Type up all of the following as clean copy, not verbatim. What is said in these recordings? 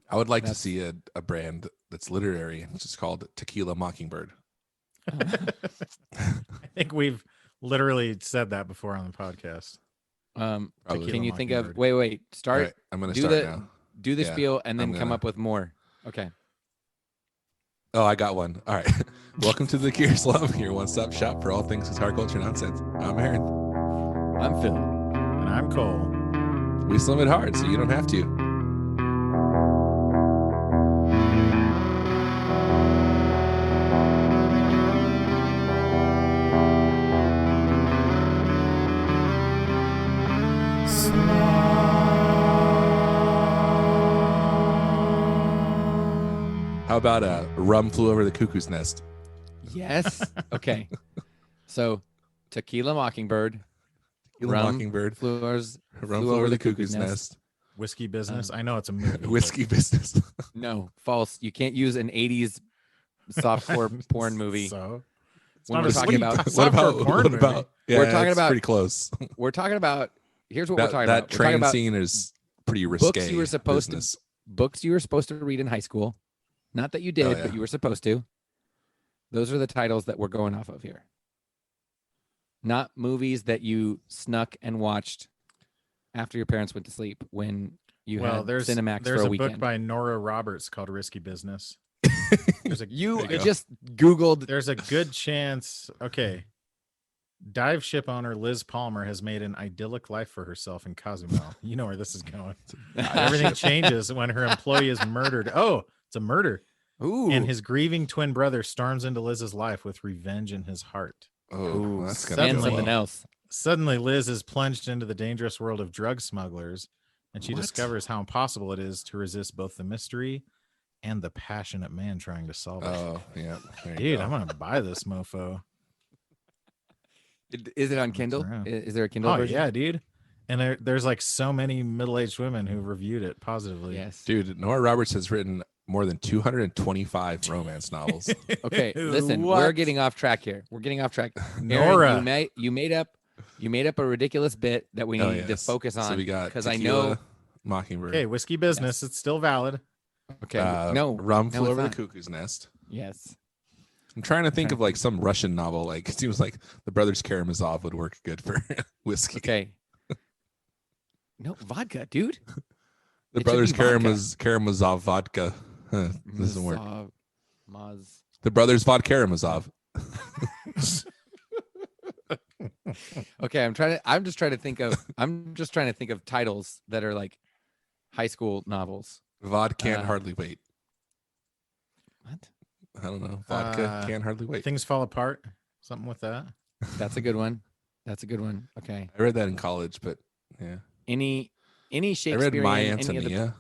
I would like to see a brand that's literary. It's just called Tequila Mockingbird. I think we've literally said that before on the podcast. Can you think of? Wait. Start. Right, I'm going to start now. Do the spiel and then come up with more. Okay. Oh, I got one. All right. Welcome to the Curious Love, your one-stop shop for all things guitar culture nonsense. I'm Aaron. I'm Phil. And I'm Cole. We slim it hard so you don't have to. How about a rum flew over the cuckoo's nest? Yes. Okay. So, Tequila Mockingbird. Mockingbird. Flew over the cuckoo's nest. Whiskey Business. I know it's a movie. Whiskey Business. No, false. You can't use an 80s softcore porn movie. So, when we're talking about what about? Yeah, we're talking about pretty close. We're talking about. Here's what we're talking that about. That train scene is pretty risque. Books you were supposed to read in high school. Not that you did, but you were supposed to. Those are the titles that we're going off of here. Not movies that you snuck and watched after your parents went to sleep when you had Cinemax for a weekend. There's a book by Nora Roberts called Risky Business. You just Googled. There's a good chance. Okay. Dive ship owner Liz Palmer has made an idyllic life for herself in Cozumel. You know where this is going. Everything changes when her employee is murdered. Oh, it's a murder. Ooh. And his grieving twin brother storms into Liz's life with revenge in his heart. Oh, that's gonna and something else. Suddenly, Liz is plunged into the dangerous world of drug smugglers, and she discovers how impossible it is to resist both the mystery and the passionate man trying to solve it. Oh, yeah. Dude, I'm going to buy this mofo. Is it on Kindle? Is there a Kindle version? Yeah, dude. And there's like so many middle-aged women who reviewed it positively. Yes. Dude, Nora Roberts has written more than 225 romance novels. Okay, listen, we're getting off track here. Nora, Aaron, you made up a ridiculous bit that we need to focus on. So we got because I know Mockingbird. Okay, Whiskey Business. Yes. It's still valid. Okay, rum flew over the cuckoo's nest. Yes. I'm trying to think of like some Russian novel. Like it seems like the Brothers Karamazov would work good for whiskey. Okay. No, vodka, dude. The Brothers Karamazov vodka. This doesn't work. The Brothers Vodkaramazov. Okay, I'm just trying to think of titles that are like high school novels. Vod can't hardly wait. What? I don't know. Vodka can't hardly wait. Things fall apart. Something with that. That's a good one. Okay. I read that in college, but yeah. Any Shakespearean? I read My Antonia.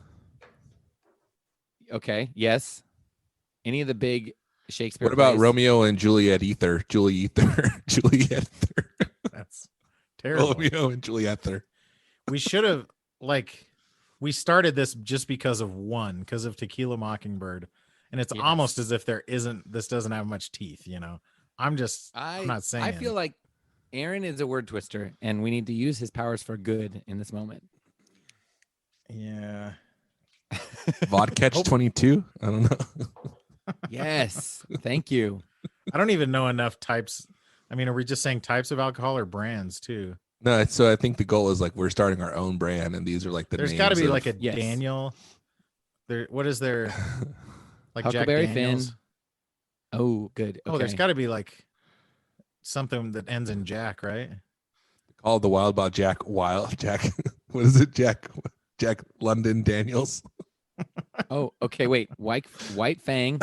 Okay. Yes. Any of the big Shakespeare? What about plays? Romeo and Juliet? Juliet. That's terrible. Romeo and Juliet. We should have we started this just because of Tequila Mockingbird, and it's almost as if this doesn't have much teeth. You know, I'm not saying. I feel like Aaron is a word twister, and we need to use his powers for good in this moment. Yeah. Vodka 22. I don't know. Yes. Thank you. I don't even know enough types. I mean, are we just saying types of alcohol or brands too? No, so I think the goal is like we're starting our own brand, and these are like the. There's got to be like a Daniel. What is there? Like Huckleberry Jack Daniels? Finn. Oh, good. Okay. Oh, there's got to be like something that ends in Jack, right? Called the Wild About Jack. Wild Jack. What is it? Jack London Daniels. Oh, okay. Wait, White Fang.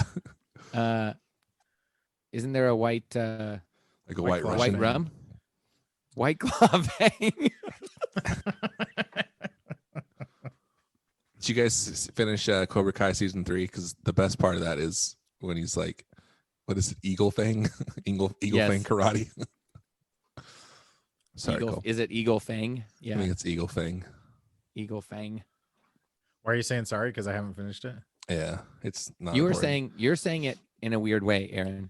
Isn't there a white like a white Russian white rum? White Claw Fang. Did you guys finish Cobra Kai season 3? Because the best part of that is when he's like, what is it? Eagle Fang? Eagle Fang karate. Sorry, Cole. Is it Eagle Fang? Yeah. I think it's Eagle Fang. Eagle Fang. Why are you saying sorry? Because I haven't finished it. Yeah, it's not. You're saying it in a weird way, Aaron.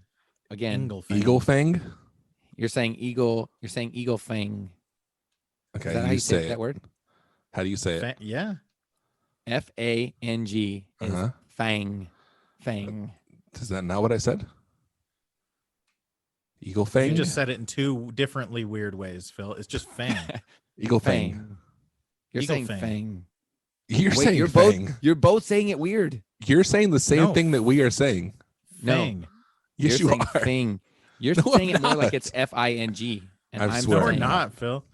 Again, Eagle Fang. You're saying eagle. You're saying Eagle Fang. Okay, Is that how you say that word? How do you say it? Yeah. F-A-N-G is fang. Fang. Is that not what I said? Eagle fang? You just said it in two differently weird ways, Phil. It's just fang. Eagle fang. You're Eagle saying fang. You're Wait, saying you're fang. You're both saying it weird. You're saying the same thing that we are saying. Fang. No. Yes, You're you saying are. Fang. You're No, saying I'm it more like not. it's F-I-N-G. And I I'm swear No, we're I'm saying not, Phil.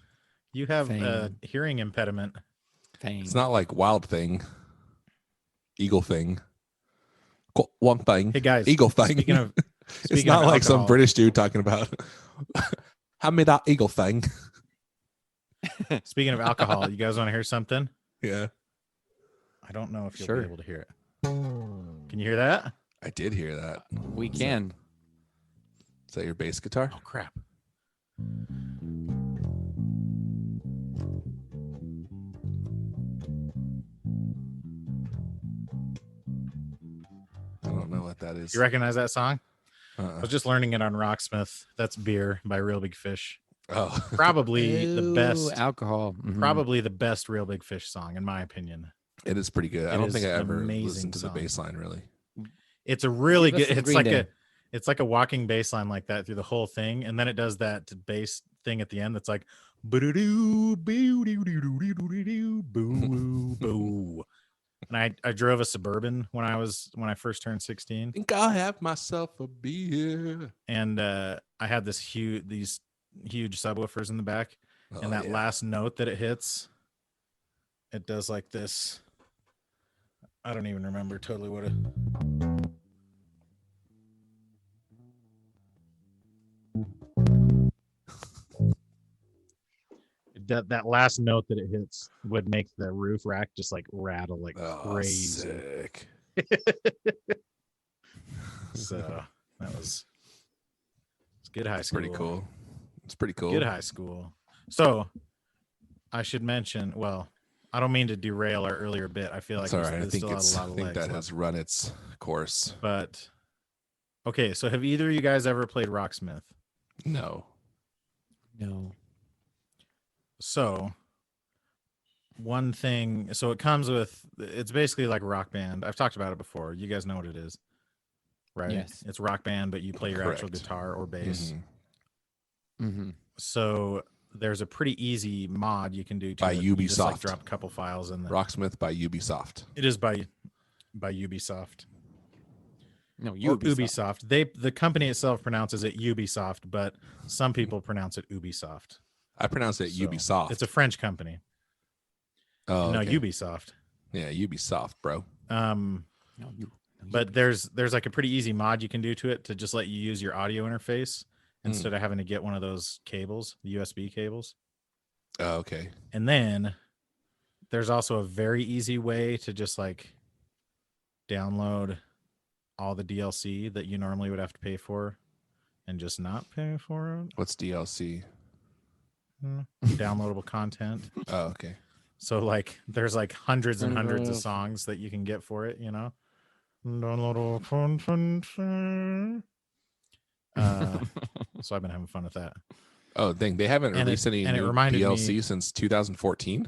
You have a Fang. hearing impediment. Fang. It's not like wild thing. Eagle thing. One thing. Hey guys, Eagle thing. Speaking of, It's not like some alcohol, British dude talking about hand me that eagle thing. Speaking of alcohol, you guys want to hear something? Yeah. I don't know if you'll Sure. be able to hear it. Can you hear that? I did hear that. We can. Is that your bass guitar? Oh crap! I don't know what that is. You recognize that song? I was just learning it on Rocksmith. That's Beer by Real Big Fish. Oh. Probably the best alcohol. Mm-hmm. Probably the best Real Big Fish song, in my opinion. It is pretty good. I don't think I ever listened to the bass line really. It's a really good. It's It's like a walking bass line like that through the whole thing, and then it does that bass thing at the end. That's like boo boo boo. And I drove a Suburban when I first turned 16. I think I'll have myself a beer. And I had these huge subwoofers in the back, and that last note that it hits, it does like this. I don't even remember totally what it. That last note that it hits would make the roof rack just like rattle like crazy. Sick. So that was good high school. Pretty cool. It's pretty cool. Good high school. So I should mention, well, I don't mean to derail our earlier bit. I feel like it's all right. I think that left. has run its course. But okay, so have either of you guys ever played Rocksmith? No. So one thing, so it comes with, it's basically like Rock Band. I've talked about it before. You guys know what it is, right? Yes. It's Rock Band, but you play your actual guitar or bass. Mm-hmm. Mm-hmm. So there's a pretty easy mod you can do to by it. You Ubisoft. just, like, drop a couple files in there. Rocksmith by Ubisoft. It is by Ubisoft. No, Ubisoft. The company itself pronounces it Ubisoft, but some people pronounce it Ubisoft. I pronounce it Ubisoft. It's a French company. Oh, no, okay. Ubisoft. Yeah, Ubisoft, bro. But there's like a pretty easy mod you can do to it to just let you use your audio interface instead of having to get one of those cables, the USB cables. Oh, okay. And then there's also a very easy way to just like download all the DLC that you normally would have to pay for and just not pay for it. What's DLC? Downloadable content. Oh, okay. So like there's like hundreds and hundreds of songs that you can get for it, you know. Downloadable content. So I've been having fun with that. Oh, dang. They haven't released any new DLC since 2014?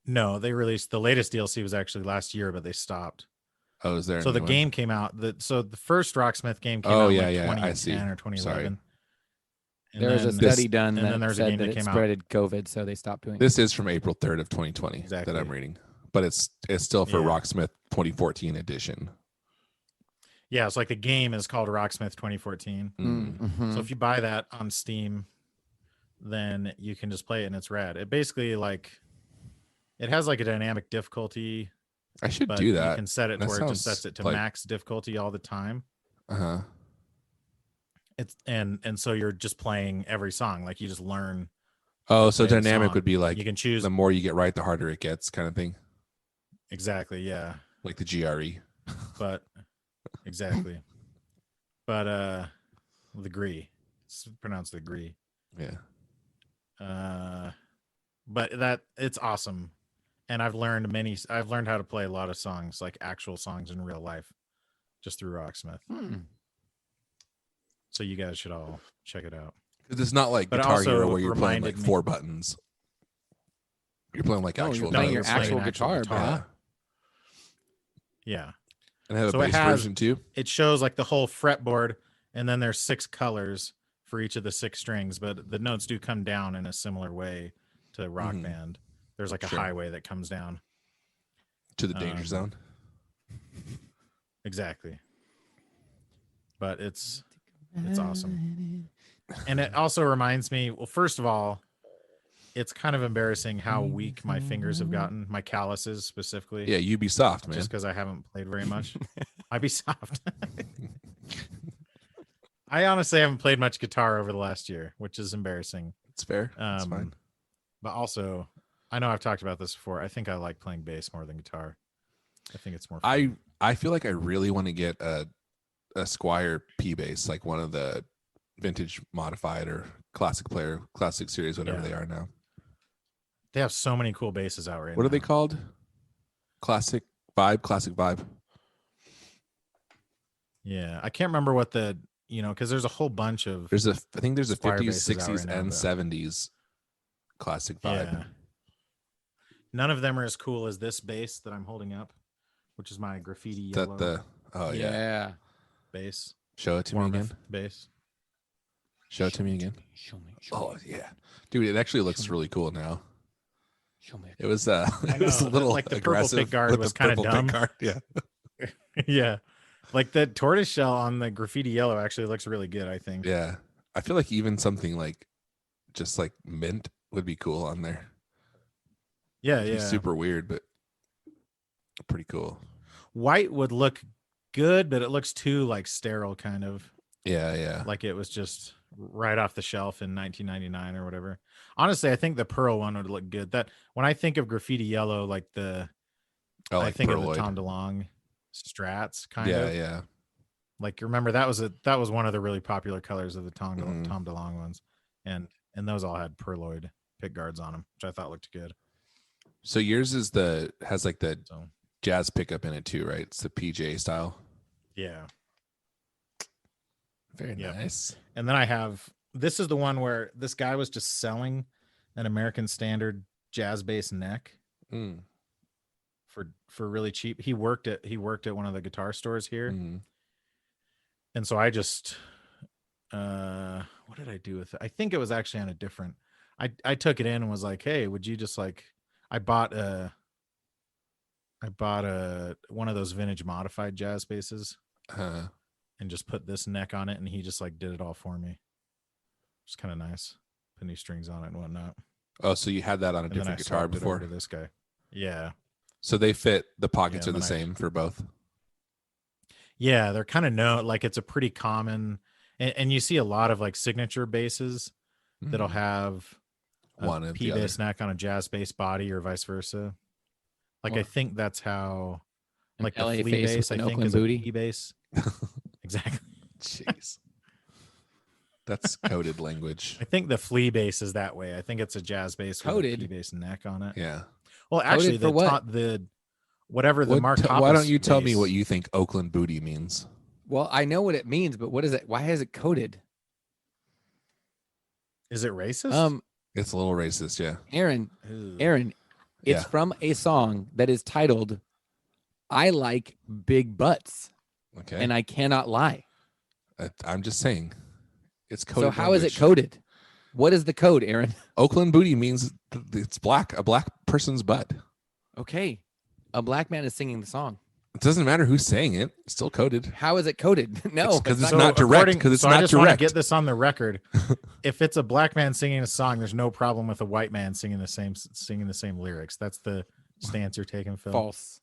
No, they released the latest DLC was actually last year, but they stopped. Oh, is there? So the game came out. So the first Rocksmith game came out in 2010 or 2011. Sorry. There was a study done and then that there's said a game that that it came out. spreaded COVID, so they stopped doing it. This is from April 3rd of 2020 Exactly. that I'm reading. But it's still for Rocksmith 2014 edition. Yeah, it's like the game is called Rocksmith 2014. Mm-hmm. So if you buy that on Steam, then you can just play it and it's rad. It basically it has like a dynamic difficulty. I should do that. You can set it to where it just sets it to max difficulty all the time. Uh-huh. And so you're just playing every song, like you just learn. Oh, so dynamic would be like you can choose the more you get right, the harder it gets, kind of thing. Exactly, yeah. Like the GRE. But exactly. But the GRE. It's pronounced the GRE. Yeah. But it's awesome. And I've learned how to play a lot of songs, like actual songs in real life, just through Rocksmith. So you guys should all check it out. Because it's not like Guitar Hero where you're playing like 4 buttons. You're playing like actual you're playing your notes, actual right? guitar, bro. Yeah. And I have So a it bass has- version too. It shows like the whole fretboard, and then there's 6 colors for each of the 6 strings, but the notes do come down in a similar way to Rock Band. There's like a Sure. highway that comes down To the danger zone. Exactly. But it's awesome. And it also reminds me, well, first of all, it's kind of embarrassing how weak my fingers have gotten, my calluses specifically. Yeah, Ubisoft, man. Just because I haven't played very much. Ubisoft. I honestly haven't played much guitar over the last year, which is embarrassing. It's fair. It's fine. But also, I know I've talked about this before. I think I like playing bass more than guitar. I think it's more fun. I feel like I really want to get a Squier P bass, like one of the vintage modified or classic series, whatever they are now. They have so many cool basses out right now. What are they called? Classic vibe. Yeah, I can't remember what the, because there's a whole bunch of. I think there's a Squier 50s, basses out 60s, right now, and but- 70s classic vibe. Yeah. None of them are as cool as this bass that I'm holding up, which is my graffiti yellow Yeah. bass. Show it to me again. Bass. Show it to me again. Show me. Oh yeah, dude, it actually looks really cool now. Show me. It was it was a know, little like the purple aggressive pick guard with was the kinda purple pick dumb. guard. Yeah. Yeah. Like the tortoise shell on the graffiti yellow actually looks really good, I think. Yeah. I feel like even something like just like mint would be cool on there. Yeah, It'd be yeah. super weird, but pretty cool. White would look good, but it looks too like sterile kind of. Yeah. Like it was just right off the shelf in 1999 or whatever. Honestly, I think the pearl one would look good. That when I think of graffiti yellow, like I think of the Tom DeLonge Strats kind of. Yeah. Like remember that was one of the really popular colors of the Tom DeLonge ones, and those all had perloid pick guards on them, which I thought looked good. So yours has like the jazz pickup in it too, right? It's the PJ style. Yeah. Very nice. And then this is the one where this guy was just selling an American Standard jazz bass neck for really cheap. He worked at one of the guitar stores here. And so I just what did I do with it? I think it was actually on a different. I took it in and was like, "Hey, would you just like I bought one of those vintage modified jazz basses and just put this neck on it, and he just like did it all for me. It's kind of nice. Put new strings on it and whatnot. Oh, so you had that on a different guitar before? To this guy. Yeah. So they fit, the pockets are the same for both. Yeah, they're kind of known, like it's a pretty common, and you see a lot of like signature basses that'll have one P bass neck on a jazz bass body or vice versa. Like I think that's how, like the flea bass, I think is a P bass. Exactly. Jeez. That's coded language. I think the flea bass is that way. I think it's a jazz bass with a P bass neck on it. Yeah. Well, actually, whatever the Mark Hoppus why don't you tell me bass. what you think Oakland booty means? Well, I know what it means, but what is it? Why is it coded? Is it racist? It's a little racist, yeah. Aaron, it's from a song that is titled "I Like Big Butts." Okay. And I cannot lie. I'm just saying, it's coded. So how is it coded? What is the code, Aaron? Oakland booty means it's black, a black person's butt. Okay. A black man is singing the song. It doesn't matter who's saying it. It's still coded. How is it coded? No, because it's not direct. Because it's I not just want to direct. get this on the record. If it's a black man singing a song, there's no problem with a white man singing the same lyrics. That's the stance you're taking, Phil. False.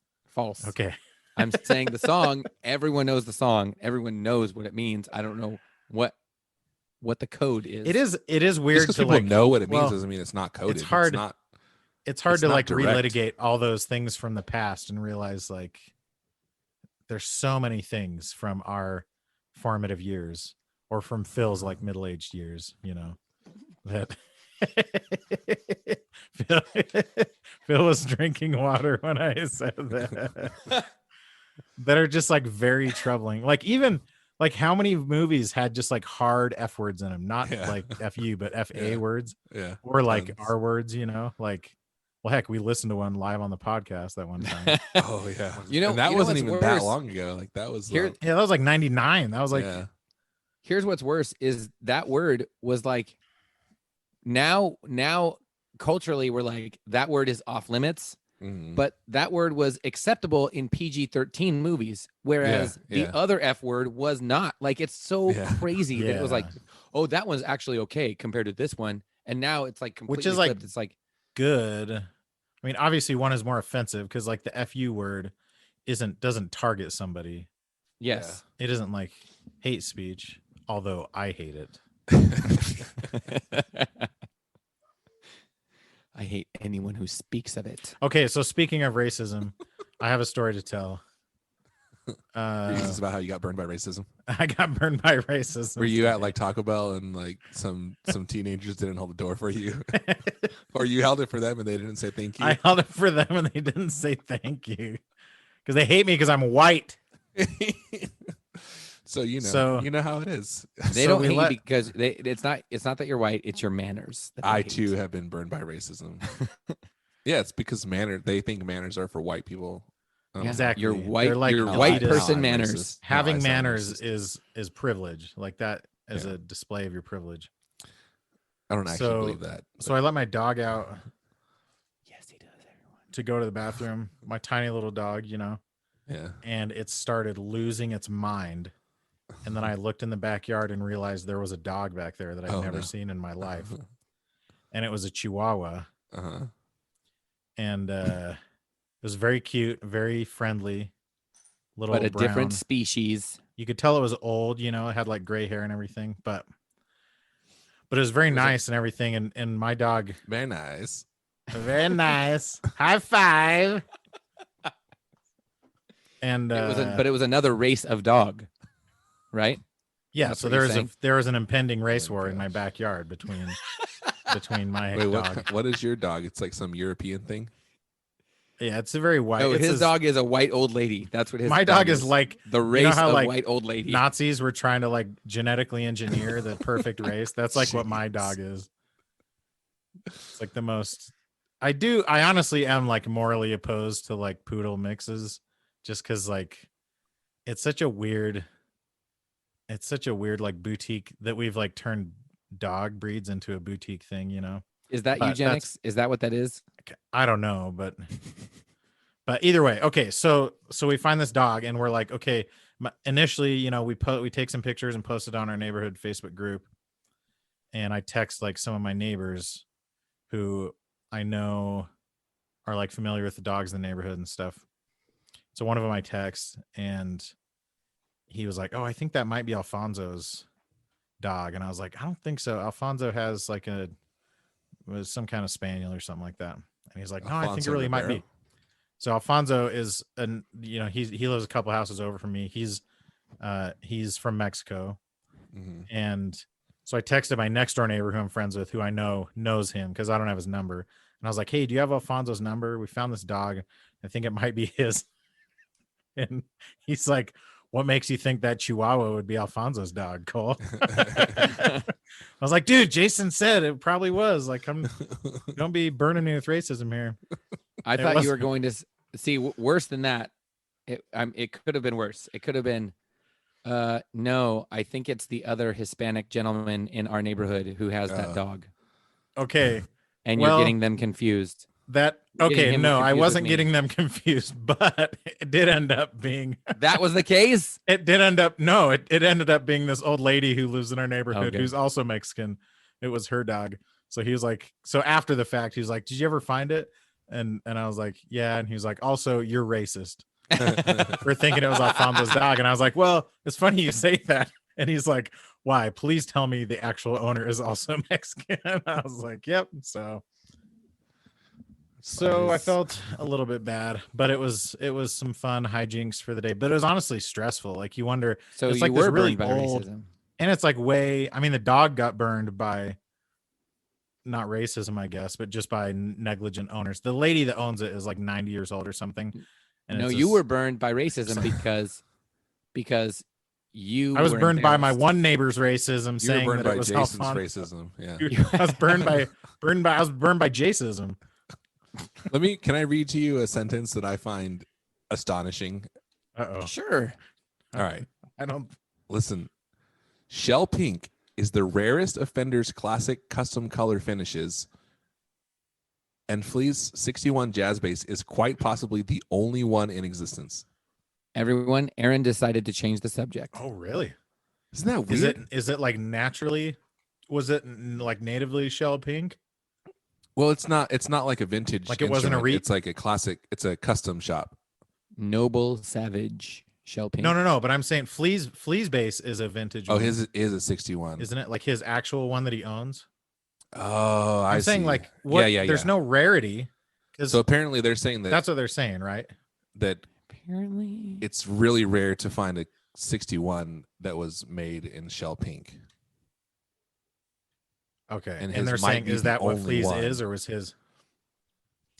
Okay. I'm saying the song. Everyone knows the song. Everyone knows what it means. I don't know what the code is. It is weird Just to people like know what it means doesn't mean it's not coded. It's hard. It's hard to like direct. relitigate all those things from the past and realize like there's so many things from our formative years or from Phil's like middle-aged years, that Phil was drinking water when I said that. That are just like very troubling. Like even like how many movies had just like hard F words in them, not like FU, but FA words. Yeah. Or like R words, like Well, heck, we listened to one live on the podcast that one time. Oh yeah. And that wasn't even worse? that long ago. Like that was Here, Yeah, that was like 99. That was like, yeah. Here's what's worse is that word was like, now culturally we're like, that word is off limits. But that word was acceptable in PG-13 movies, whereas the other F word was not. Like, it's so crazy that it was like, oh, that one's actually okay compared to this one. And now it's like completely which is like, flipped. It's like good. I mean, obviously one is more offensive because like the FU word doesn't target somebody. Yes. It isn't like hate speech, although I hate it. I hate anyone who speaks of it. Okay, so speaking of racism, I have a story to tell. This is about how you got burned by racism. I got burned by racism. Were you at like Taco Bell and like some teenagers didn't hold the door for you, or you held it for them and they didn't say thank you? I held it for them and they didn't say thank you because they hate me because I'm white. So you know how it is. They don't hate you because it's not that you're white, it's your manners. I too have been burned by racism. Yeah, it's because they think manners are for white people. Exactly. Your white, like, your white person manners. Racist. Having manners is privilege. Like that is a display of your privilege. I don't actually believe that. So I let my dog out. Yes, he does. Everyone. To go to the bathroom. My tiny little dog, Yeah. And it started losing its mind. And then I looked in the backyard and realized there was a dog back there that I've never seen in my life. And it was a Chihuahua. And it was very cute, very friendly. But a brown. Different species. You could tell it was old, it had like gray hair and everything, but it was very nice and everything. And my dog. Very nice. Very nice. High five. And it was another race of dog. Right? Yeah, That's so there was an impending race war in my backyard between my dog. What is your dog? It's like some European thing. Yeah, it's a very white. No, his dog is a white old lady. That's what his. My dog is like the race how, of like, white old lady. Nazis were trying to like genetically engineer the perfect race. That's like what my dog is. It's like the most. I honestly am like morally opposed to like poodle mixes, just because like it's such a weird like boutique that we've like turned dog breeds into a boutique thing, Is that eugenics? Is that what that is? I don't know, but either way, okay. So we find this dog and we're like, okay, initially, we take some pictures and post it on our neighborhood Facebook group. And I text like some of my neighbors who I know are like familiar with the dogs in the neighborhood and stuff. So one of them I text and he was like, oh, I think that might be Alfonso's dog. And I was like, I don't think so. Alfonso has like was some kind of spaniel or something like that. And he's like, no, I think it really might be. So Alfonso is, he lives a couple houses over from me. He's from Mexico. And so I texted my next door neighbor who I'm friends with, who I know knows him because I don't have his number. And I was like, hey, do you have Alfonso's number? We found this dog. I think it might be his. And he's like, what makes you think that Chihuahua would be Alfonso's dog, Cole? I was like, dude, Jason said it probably was. Like, don't be burning me with racism here. I thought you were going to see worse than that. It could have been worse. It could have been, no, I think it's the other Hispanic gentleman in our neighborhood who has that dog. Okay. And you're getting them confused. I wasn't getting them confused, but it did end up being that was the case. It ended up being this old lady who lives in our neighborhood who's also Mexican. It was her dog. So he was like, so after the fact, he was like, did you ever find it? And I was like, yeah. And he was like, also, you're racist for thinking it was Alfonso's dog. And I was like, well, it's funny you say that. And he's like, why? Please tell me the actual owner is also Mexican. I was like, yep. So I felt a little bit bad, but it was some fun hijinks for the day. But it was honestly stressful. Like you wonder. So it's you like were this really burned by old, racism, and it's like the dog got burned by not racism, I guess, but just by negligent owners. The lady that owns it is like 90 years old or something. And no, you were burned by racism because I was burned by my one neighbor's racism, saying burned that by it was Jason's Alfonso. racism. Yeah, I was burned by Jasism. Can I read to you a sentence that I find astonishing? Uh-oh. Sure. All right. I don't. Listen. Shell pink is the rarest of Fender's classic custom color finishes, and Flea's 61 jazz bass is quite possibly the only one in existence. Everyone, Aaron decided to change the subject. Oh, really? Isn't that weird? Is it like naturally? Was it like natively shell pink? Well, it's not like a vintage. Like it wasn't a It's like a classic. It's a custom shop. Noble Savage shell pink. No. But I'm saying Flea's bass is a vintage. Oh, one, his is a 61. isn't it? Like his actual one that he owns. Oh, I'm saying see. like what? Yeah. There's no rarity. So apparently they're saying that's what they're saying, right? That Apparently, it's really rare to find a 61 that was made in shell pink. Okay, And and they're his might saying be is the that what only Flea's one. is, or was his?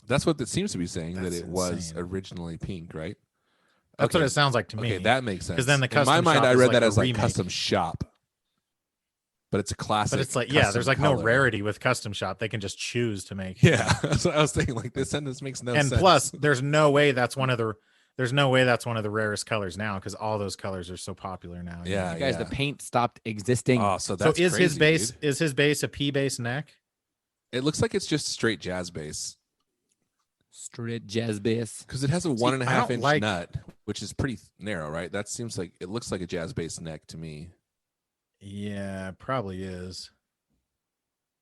That's what it seems to be saying, That's that it was insane. originally pink, right? That's what it sounds like to me. Okay, that makes sense. Because then the in custom my mind, shop I is read like that a as like remake. custom shop, but it's a classic. But it's like, custom there's like color. no rarity with custom shop. They can just choose to make. Yeah, that's what I was thinking. Like this sentence makes no And sense. plus, there's no way that's one of the rarest colors now because all those colors are so popular now. you know? Yeah, you guys, the paint stopped existing. Oh, so that's is crazy, his bass dude. is his bass a P bass neck? It looks like it's just straight jazz bass Straight jazz bass. because it has a 1.5 don't inch like- nut, which is pretty narrow, right? That seems like it looks like a jazz bass neck to me. Yeah, probably is.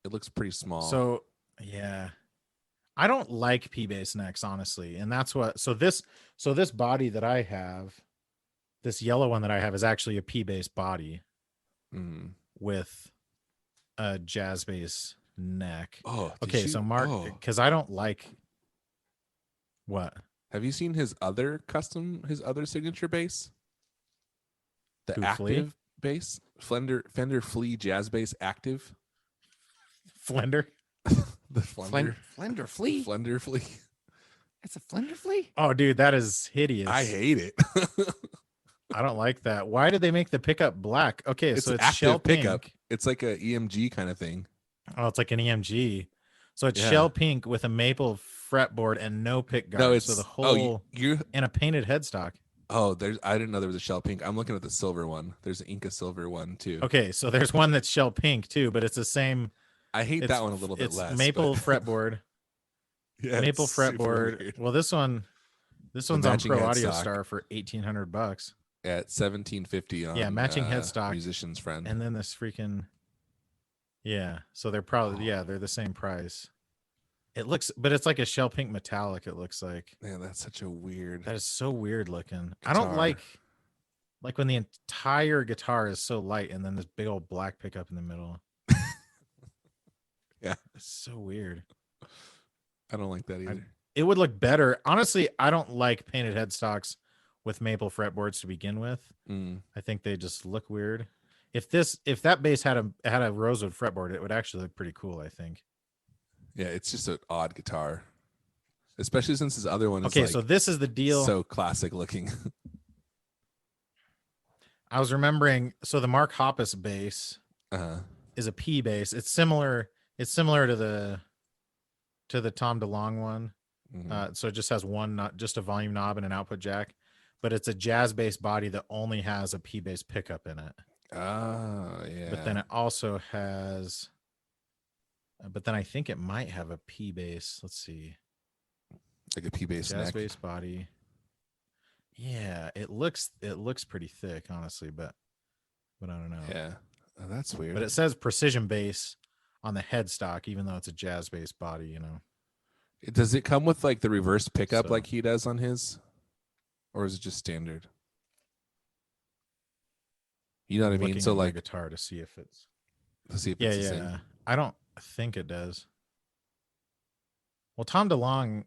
It looks pretty small. So yeah, I don't like P bass necks honestly, and that's what. So this body that I have, this yellow one that I have, is actually a P bass body Mm. with a jazz bass neck. Oh, did Okay, you- so Mark, oh. because I don't like what Have you seen his other signature bass? The Who, active Flea? bass, Fender Flea Jazz Bass Active. Flender. The Flender Flender flea. Flender Flea. It's a Flender flea. Oh, dude, that is hideous. I hate it. I don't like that. Why did they make the pickup black? Okay, It's so it's active shell pickup. pink. It's like a EMG kind of thing. Oh, it's like an EMG. So it's Yeah. shell pink with a maple fretboard and no pick guard. No, it's so the whole oh you and a painted headstock. oh there's I didn't know there was a shell pink. I'm looking at the silver one. There's an Inca silver one too. Okay, so there's one that's shell pink too, but it's the same. I hate It's, that one a little bit it's less. maple but- fretboard. yeah, Maple it's super fretboard. weird. Well, this one's on matching Pro Audio headstock. Star for $1,800, At $17.50 on matching headstock. Musician's Friend. and then this freaking So they're probably they're the same price. It looks, but it's like a shell pink metallic. It looks like Man, that's such a weird. that is so weird looking. I don't Guitar. like when the entire guitar is so light and then this big old black pickup in the middle. Yeah. It's so weird. I don't like that either. It would look better. Honestly, I don't like painted headstocks with maple fretboards to begin with. Mm. I think they just look weird. If that bass had a rosewood fretboard, it would actually look pretty cool, I think. Yeah, it's just an odd guitar, especially since his other one is Okay, like so this is the deal. so classic looking. I was remembering, so the Mark Hoppus bass uh is a P bass. It's similar to the Tom DeLonge one. mhm. So it just has one, not just a volume knob and an output jack, but it's a jazz bass body that only has a P bass pickup in it. Oh, yeah. But then it also has, but then I think it might have a P bass. Let's see, like a P bass jazz neck. bass body. Yeah, it looks pretty thick, honestly, but I don't know. Yeah. Oh, that's weird. But it says precision bass on the headstock, even though it's a jazz bass body. You know, Does it come with like the reverse pickup So- like he does on his, or is it just standard? You know what I mean? looking So at my like, guitar to see if it's let's see if yeah, it's the yeah. same. I don't think it does. Well, Tom DeLonge.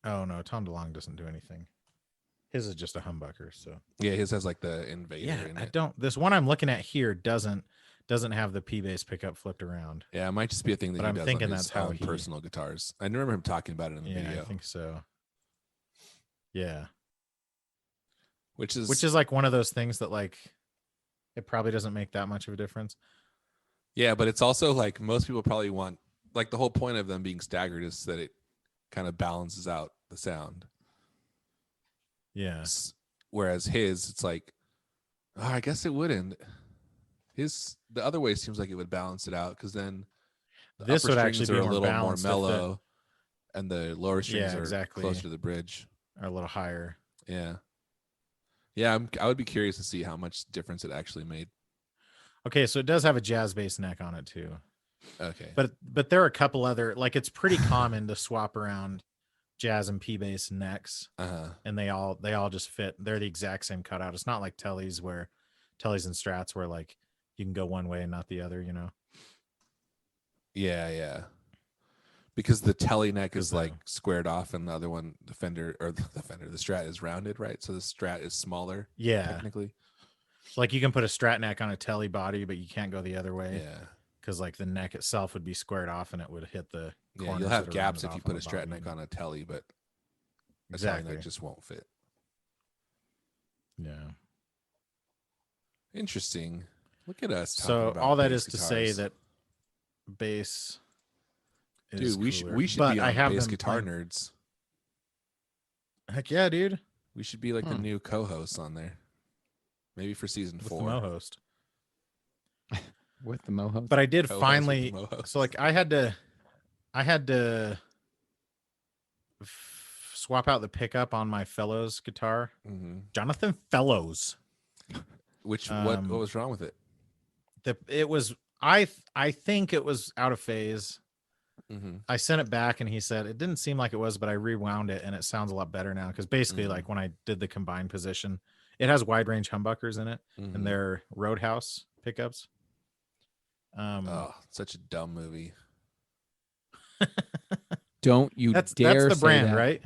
Oh no, Tom DeLonge doesn't do anything. His is just a humbucker. So Yeah, his has like the Invader yeah, in I it. don't. This one I'm looking at here doesn't have the P bass pickup flipped around. Yeah, it might just be a thing that But he I'm does thinking on his that's how own he- personal guitars. I remember him talking about it in the Yeah, video, I think so. Yeah, which is which is like one of those things that like it probably doesn't make that much of a difference. yeah, but it's also like most people probably want like the whole point of them being staggered is that it kind of balances out the sound. Yeah. Whereas his, it's like, oh, I guess it wouldn't. The other way seems like it would balance it out because then the This upper would actually strings be are a more little more balanced if the- mellow, and the lower strings Yeah, are exactly. closer to the bridge. Or a little higher. Yeah. Yeah, I would be curious to see how much difference it actually made. Okay, so it does have a jazz bass neck on it too. Okay. But there are a couple other, like, it's pretty common to swap around jazz and P bass necks, and they all just fit. They're the exact same cutout. It's not like Telly's and Strats where like you can go one way and not the other, you know. Yeah. Because the Telly neck is like squared off, and the other one, the Strat is rounded, right? So the Strat is smaller. Yeah, technically. Like you can put a Strat neck on a Telly body, but you can't go the other way. Yeah. Because like the neck itself would be squared off, and it would hit the corners. Yeah, you'll have that are gaps rounded if you off put on a the Strat bottom. neck on a Telly, but a Exactly. Telly neck just won't fit. Yeah. Interesting. Look at us. So about all that bass is to say guitars. that bass is Dude, we cooler. should But be I on have bass them guitar playing- nerds. Heck yeah, dude. We should be like the new co-hosts on there. Maybe for season With 4. the Mo-host. With the Mo-host. But I did Co-host with finally. the Mo-host. So like I had to swap out the pickup on my Fellows guitar. Mm-hmm. Jonathan Fellows. What was wrong with it? It was I think it was out of phase. Mm-hmm. I sent it back and he said it didn't seem like it was, but I rewound it and it sounds a lot better now. Because basically, like when I did the combined position, it has wide range humbuckers in it, and they're Roadhouse pickups. Such a dumb movie. Don't you that's dare the say brand, that. right?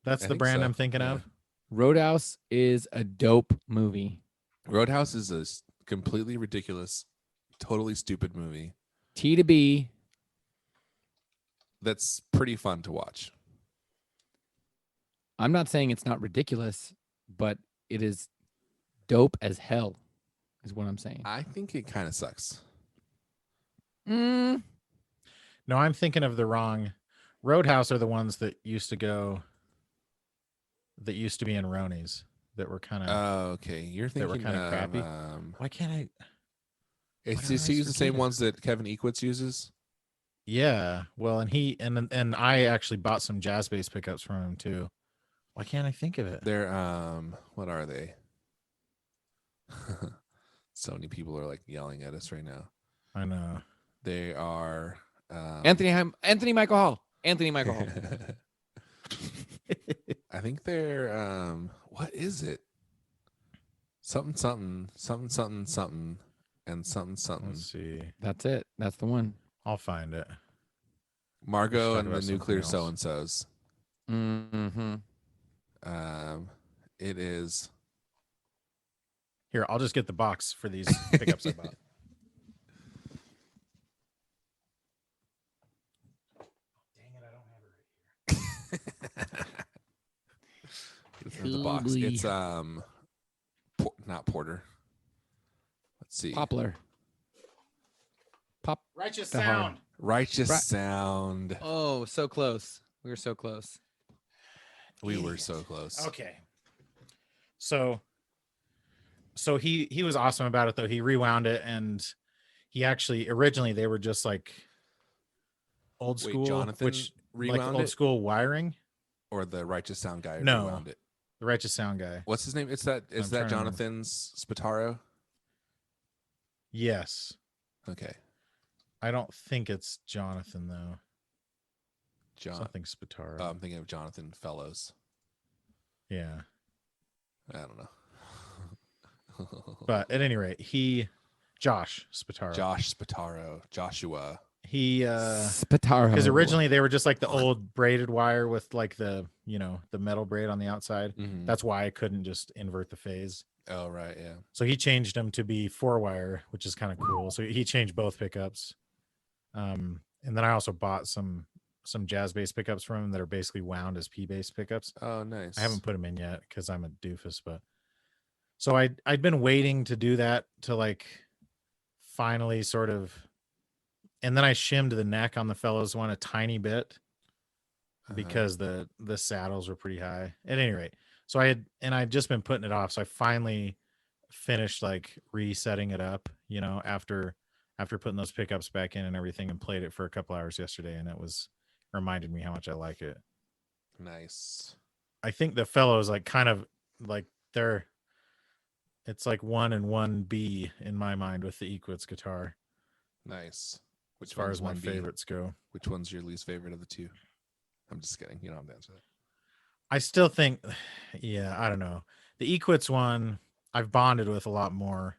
That's I the think brand so, I'm thinking yeah. of. Roadhouse is a dope movie. Roadhouse is a completely ridiculous, totally stupid movie. T to B. That's pretty fun to watch. I'm not saying it's not ridiculous, but it is dope as hell, is what I'm saying. I think it kind of sucks. No, I'm thinking of the wrong. Roadhouse are the ones that used to be in Ronies that were kind of. Oh, okay. You're thinking that were kind of crappy. Why can't I? It's did I use the same forget? ones that Kevin Equitz uses. Yeah, well, and I actually bought some jazz bass pickups from him too. Why can't I think of it? They're what are they? So many people are like yelling at us right now. I know. They are Anthony Michael Hall. Anthony Michael Hall. I think they're what is it? Something and something. Let's see. That's it. That's the one. I'll find it. Margot talk and the about nuclear something else. so-and-sos. Mm-hmm. It is. Here, I'll just get the box for these pickups I bought. Dang it, I don't have it right here. It's in the box. It's not Porter. Let's see. Poplar. Righteous The hard. Sound. Righteous Sound. Oh, so close. We were so close. We were so close. Okay. So he was awesome about it though. He rewound it, and he actually originally they were just like old Wait, school, Jonathan which like rewound old it? school wiring. Or the Righteous Sound guy No. rewound it. The Righteous Sound guy. What's his name? Is I'm that trying to remember. Jonathan's Spataro? Yes. Okay. I don't think it's Jonathan though. Something Oh, Spataro. I'm thinking of Jonathan Fellows. Yeah. I don't know. But at any rate, Josh Spataro. Josh Spataro. Joshua. He Spataro. because originally they were just like the old braided wire with like the metal braid on the outside. Mhm. That's why I couldn't just invert the phase. Oh, right. Yeah. So he changed them to be 4-wire, which is kind of cool. So he changed both pickups. And then I also bought some jazz bass pickups from him that are basically wound as P bass pickups. Oh, nice. I haven't put them in yet because I'm a doofus, but so I'd been waiting to do that to like finally sort of, and then I shimmed the neck on the Fellows one a tiny bit because the saddles were pretty high. At any rate, so I'd just been putting it off. So I finally finished like resetting it up, after putting those pickups back in and everything, and played it for a couple hours yesterday, and it reminded me how much I like it. Nice. I think the fellows like kind of like it's like 1 and 1B in my mind with the Equitz guitar. Nice. As far as my favorites go. Which one's your least favorite of the two? I'm just kidding. You don't have to answer that. I still think, I don't know. The Equitz one, I've bonded with a lot more.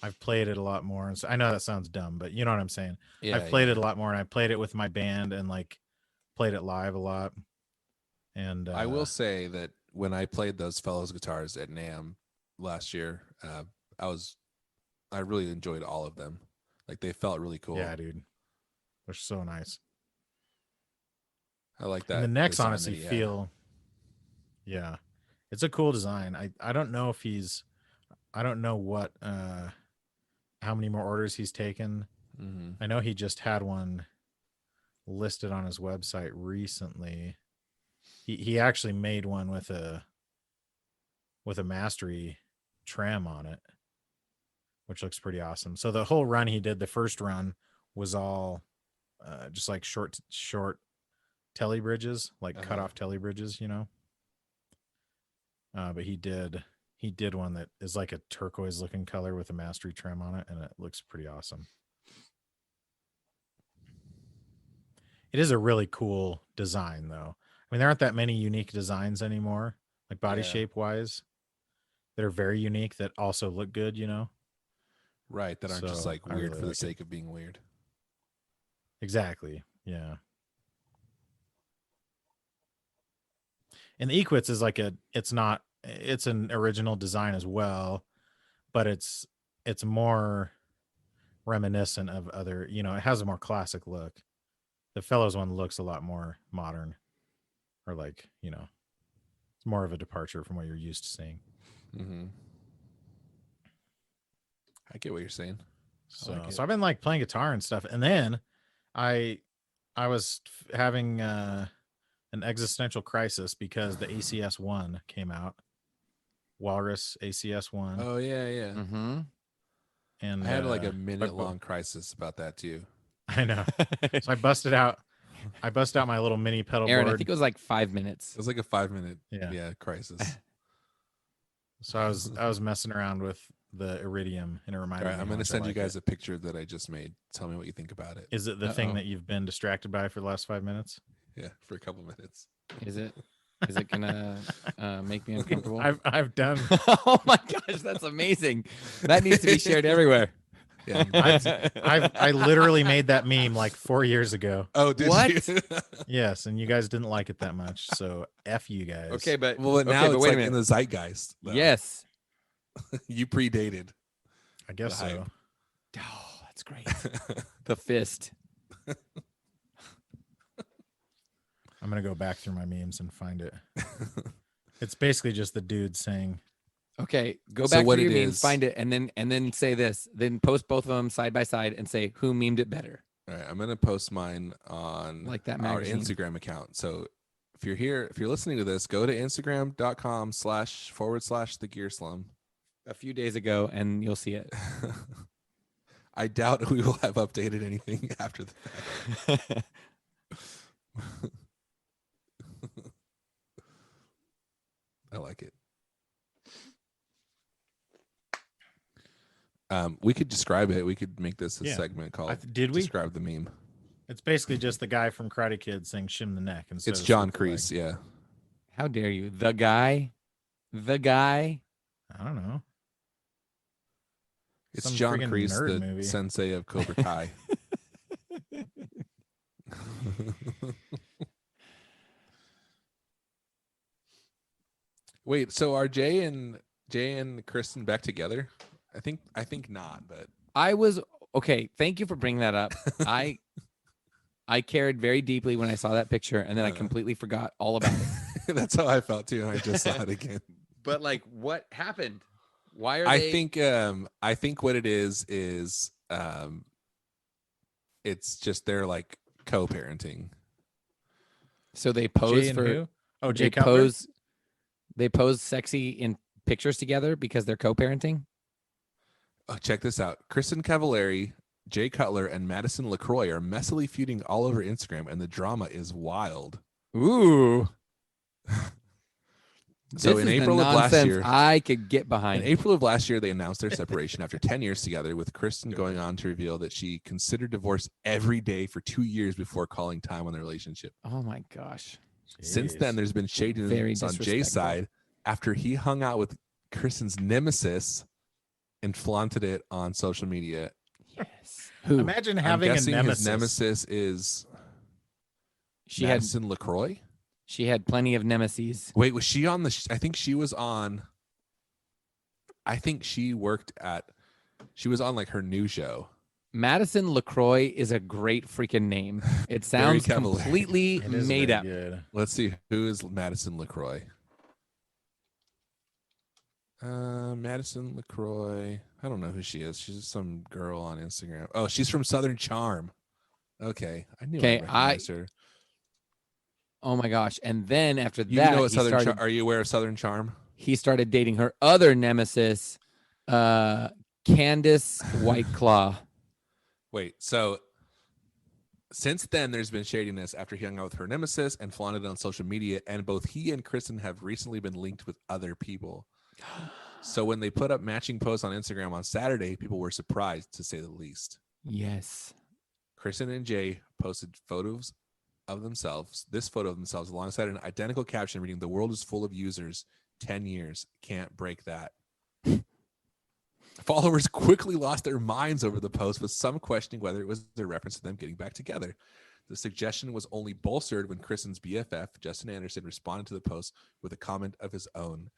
I've played it a lot more. And so I know that sounds dumb, but you know what I'm saying? Yeah, I've played it a lot more, and I played it with my band and like played it live a lot. And I will say that when I played those fellows guitars at NAMM last year, I really enjoyed all of them. Like, they felt really cool. Yeah, dude. They're so nice. I like that. And the necks honestly feel, it's a cool design. I don't know if I don't know what, how many more orders he's taken. Mm-hmm. I know he just had one listed on his website recently. He actually made one with a mastery trim on it, which looks pretty awesome. So the whole run he did, the first run, was all just like short telly bridges, like cut off telly bridges, but he did one that is like a turquoise looking color with a mastery trim on it, and it looks pretty awesome. It is a really cool design, though. I mean, there aren't that many unique designs anymore, like body shape wise, that are very unique that also look good, Right, that aren't just like weird for the sake of being weird. Exactly. Yeah. And the Equitz is like it's an original design as well, but it's more reminiscent of other, it has a more classic look. The Fellows one looks a lot more modern, or like, it's more of a departure from what you're used to seeing. Mm-hmm. I get what you're saying. So I've been like playing guitar and stuff, and then I was having an existential crisis because the ACS 1 came out. Walrus ACS 1. Oh yeah. Mm-hmm. And I had like a minute-long crisis about that too. I know. So I busted out my little mini pedal Aaron, board. I think it was like 5 minutes. It was like a 5-minute crisis. So I was messing around with the Iridium, and it reminded me. I'm going to send you guys a picture that I just made. Tell me what you think about it. Is it the thing that you've been distracted by for the last 5 minutes? Yeah, for a couple minutes. Is it gonna make me uncomfortable? I've done. Oh my gosh, that's amazing. That needs to be shared everywhere. Yeah, I literally made that meme like 4 years ago. Oh, did what? you? Yes, and you guys didn't like it that much, so F you guys. Okay, but now but it's wait like a minute. in the zeitgeist. Though. Yes. You predated. I guess the so. hype. Oh, that's great. The fist. I'm gonna go back through my memes and find it. It's basically just the dude saying, Okay, go So back what to your it memes, is- find it, and then say this. Then post both of them side by side and say who memed it better. All right, I'm gonna post mine on Like that our magazine. Instagram account. So if you're listening to this, go to Instagram.com//the-gear-slum. A few days ago, and you'll see it. I doubt we will have updated anything after that. I like it. We could describe it. We could make this a segment called did we? Describe the Meme. it's basically just the guy from Karate Kid saying "shim the neck." Instead It's of John sweep the leg. Kreese, yeah. How dare you? The guy. I don't know. It's Some John friggin' Kreese, nerd the movie. sensei of Cobra Kai. Wait, so are Jay and Kristen back together? I think not, but I was okay. Thank you for bringing that up. I cared very deeply when I saw that picture, and then I completely forgot all about it. that's how I felt too. And I just saw it again. But like, what happened? Why are I they? think what it is it's just they're like co-parenting. So they pose Jay and for who? Oh, Jay they Cutler. pose they pose sexy in pictures together because they're co-parenting. Oh, check this out. Kristen Cavallari, Jay Cutler, and Madison Lacroix are messily feuding all over Instagram, and the drama is wild. Ooh. So This in is April the of last nonsense year, I could get in behind. April of last year, they announced their separation after 10 years together, with Kristen going on to reveal that she considered divorce every day for 2 years before calling time on the relationship. Oh my gosh. Since then, there's been shadiness Very on Jay's disrespectful. side after he hung out with Kristen's nemesis and flaunted it on social media. Yes. Who? Imagine I'm having a guessing nemesis. his nemesis is She Madison Lacroix. She had plenty of nemesis. Wait, was she on the? I think she was on. I think she worked at. She was on like her new show. Madison Lacroix is a great freaking name. It sounds cavalier. completely It is made very up. good. Let's see who is Madison Lacroix. Madison Lacroix. I don't know who she is. She's some girl on Instagram. Oh, she's from Southern Charm. Okay, I knew I recognized her. Oh my gosh! And then after You that, know what he Southern started. Are you aware of Southern Charm? He started dating her other nemesis, Candace Whiteclaw. Wait, so since then, there's been shadiness after he hung out with her nemesis and flaunted it on social media, and both he and Kristen have recently been linked with other people. So when they put up matching posts on Instagram on Saturday, people were surprised, to say the least. Yes. Kristen and Jay posted photos of themselves, this photo of themselves, alongside an identical caption reading, "The world is full of users. 10 years. Can't break that." Followers quickly lost their minds over the post, with some questioning whether it was a reference to them getting back together. The suggestion was only bolstered when Kristen's BFF, Justin Anderson, responded to the post with a comment of his own.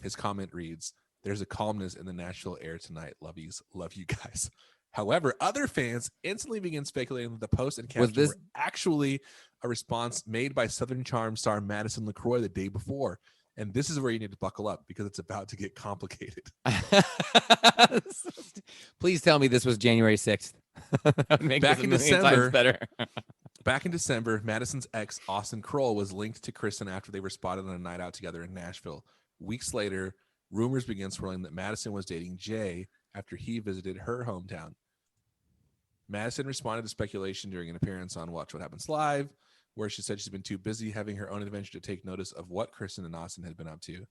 His comment reads, "There's a calmness in the Nashville air tonight. Lovies. Love you guys." However, other fans instantly began speculating that the post and caption were actually a response made by Southern Charm star Madison Lacroix the day before. And this is where you need to buckle up, because it's about to get complicated. Please tell me this was January 6th. That would make Back this in a million times better. Back in December, Madison's ex, Austin Kroll, was linked to Kristen after they were spotted on a night out together in Nashville. Weeks later, rumors began swirling that Madison was dating Jay after he visited her hometown. Madison responded to speculation during an appearance on Watch What Happens Live, where she said she's been too busy having her own adventure to take notice of what Kristen and Austin had been up to.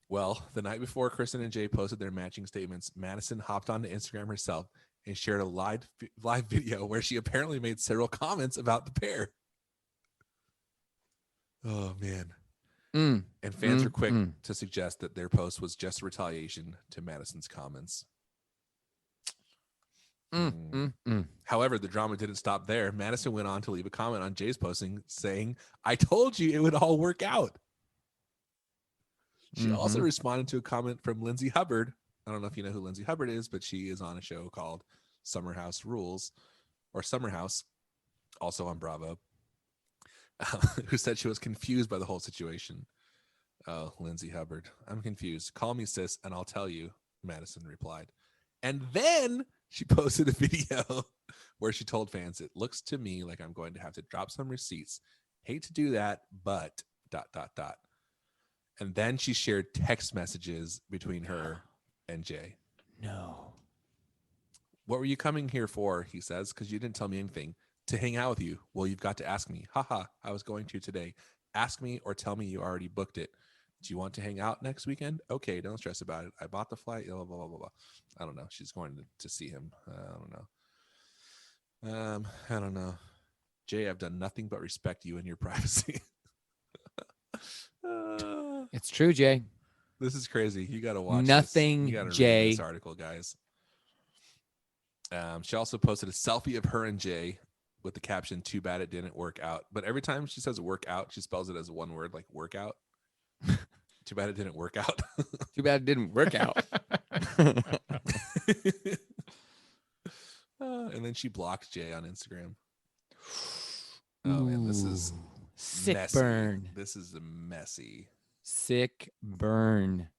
Well, the night before Kristen and Jay posted their matching statements, Madison hopped onto Instagram herself and shared a live video where she apparently made several comments about the pair. Oh, man. And fans were quick to suggest that their post was just a retaliation to Madison's comments. However, the drama didn't stop there. Madison went on to leave a comment on Jay's posting saying, "I told you it would all work out." She also responded to a comment from Lindsay Hubbard. I don't know if you know who Lindsay Hubbard is, but she is on a show called Summer House Rules, or Summer House, also on Bravo, who said she was confused by the whole situation. "Oh, Lindsay Hubbard, I'm confused. Call me sis and I'll tell you," Madison replied. And then she posted a video where she told fans, "It looks to me like I'm going to have to drop some receipts. Hate to do that, but ... And then she shared text messages between her and Jay. No. "What were you coming here for?" he says, "because you didn't tell me anything. To hang out with you. Well, you've got to ask me. Haha, I was going to today. Ask me or tell me you already booked it. Do you want to hang out next weekend? Okay, don't stress about it. I bought the flight. Blah, blah, blah, blah, blah." I don't know. She's going to see him. I don't know. Jay, I've done nothing but respect you and your privacy. It's true, Jay. This is crazy. You got to watch Nothing, this. You got to Jay. read this article, guys. She also posted a selfie of her and Jay with the caption, "Too bad it didn't work out." But every time she says work out, she spells it as one word, like workout. Too bad it didn't work out. Too bad it didn't work out. And then she blocked Jay on Instagram. Oh, man, this is sick messy. burn. This is messy. Sick burn.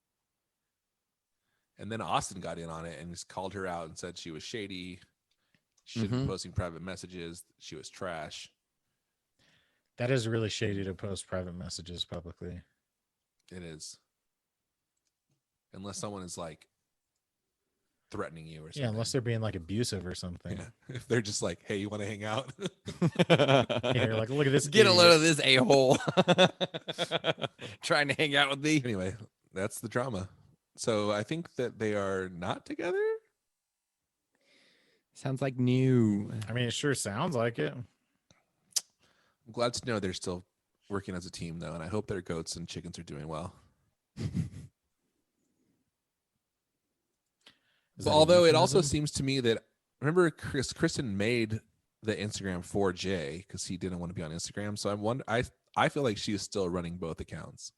And then Austin got in on it and just called her out and said she was shady. She shouldn't be posting private messages. She was trash. That is really shady to post private messages publicly. It is. Unless someone is like threatening you or something. Yeah, unless they're being like abusive or something. Yeah. If they're just like, hey, you want to hang out? Yeah, you're like, look at this. Get a load idiot. of this a-hole. Trying to hang out with me. Anyway, that's the drama. So I think that they are not together. Sounds like new. I mean, it sure sounds like it. I'm glad to know they're still working as a team, though, and I hope their goats and chickens are doing well. Is that a Although it also euphemism? seems to me that, remember, Kristen made the Instagram for Jay because he didn't want to be on Instagram. So I feel like she is still running both accounts.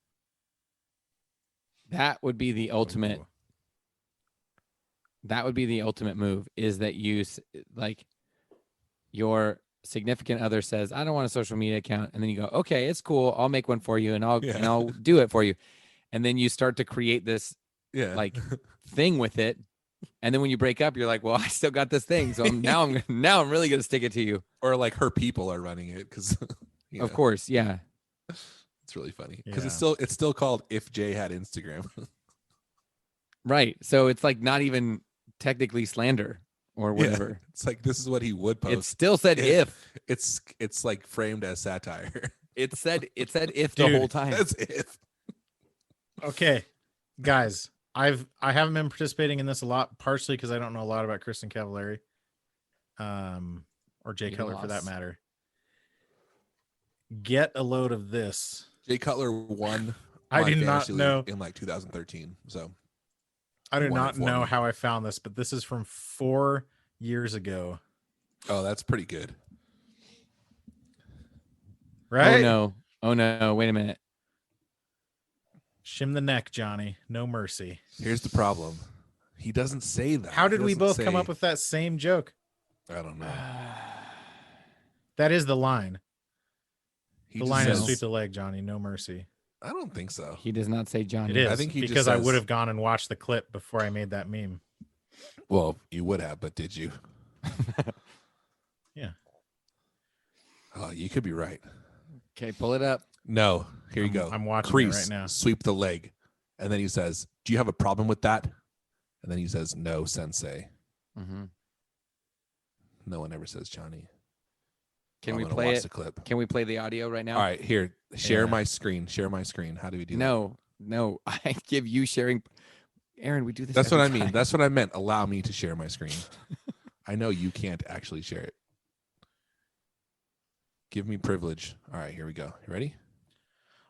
That would be the ultimate. Ooh. That would be the ultimate move, is that you like your significant other says, I don't want a social media account. And then you go, okay, it's cool. I'll make one for you and I'll do it for you. And then you start to create this like thing with it. And then when you break up, you're like, well, I still got this thing. So now I'm really going to stick it to you. Or like her people are running it because, Of course. Yeah. it's really funny because Yeah. it's still called If Jay Had Instagram. Right. So it's like not even technically slander or whatever. Yeah, it's like this is what he would post. It still said if. It's like framed as satire. It said if Dude, the whole time. That's if. Okay, guys, I haven't been participating in this a lot, partially because I don't know a lot about Kristen Cavallari, or Jay Even Cutler for that loss. matter. Get a load of this. Jay Cutler won. I my did not fantasy league know. in like 2013. So I do won it not for know me. how I found this, but this is from 4 years ago, oh, that's pretty good. right? Oh no. Wait a minute. Shim the neck, Johnny. No mercy. Here's the problem. He doesn't say that. How He did we doesn't both come say- up with that same joke? I don't know. That is the line. He The just line is says- sweep the leg, Johnny. No mercy. I don't think so. He does not say Johnny. It is. I think he just because I says- would have gone and watched the clip before I made that meme. Well, you would have, but did you? Yeah. Oh, you could be right. Okay, pull it up. No, here you go. I'm watching it Crease, right now. sweep the leg. And then he says, do you have a problem with that? And then he says, no, sensei. Mm-hmm. No one ever says Johnny. Can I'm we gonna play watch it? the clip. Can we play the audio right now? All right, here. Share Yeah. my screen. Share my screen. How do we do that? No. I give you sharing. Aaron, we do this. That's what I every mean. time. That's what I meant. Allow me to share my screen. I know you can't actually share it. Give me privilege. All right, here we go. You ready?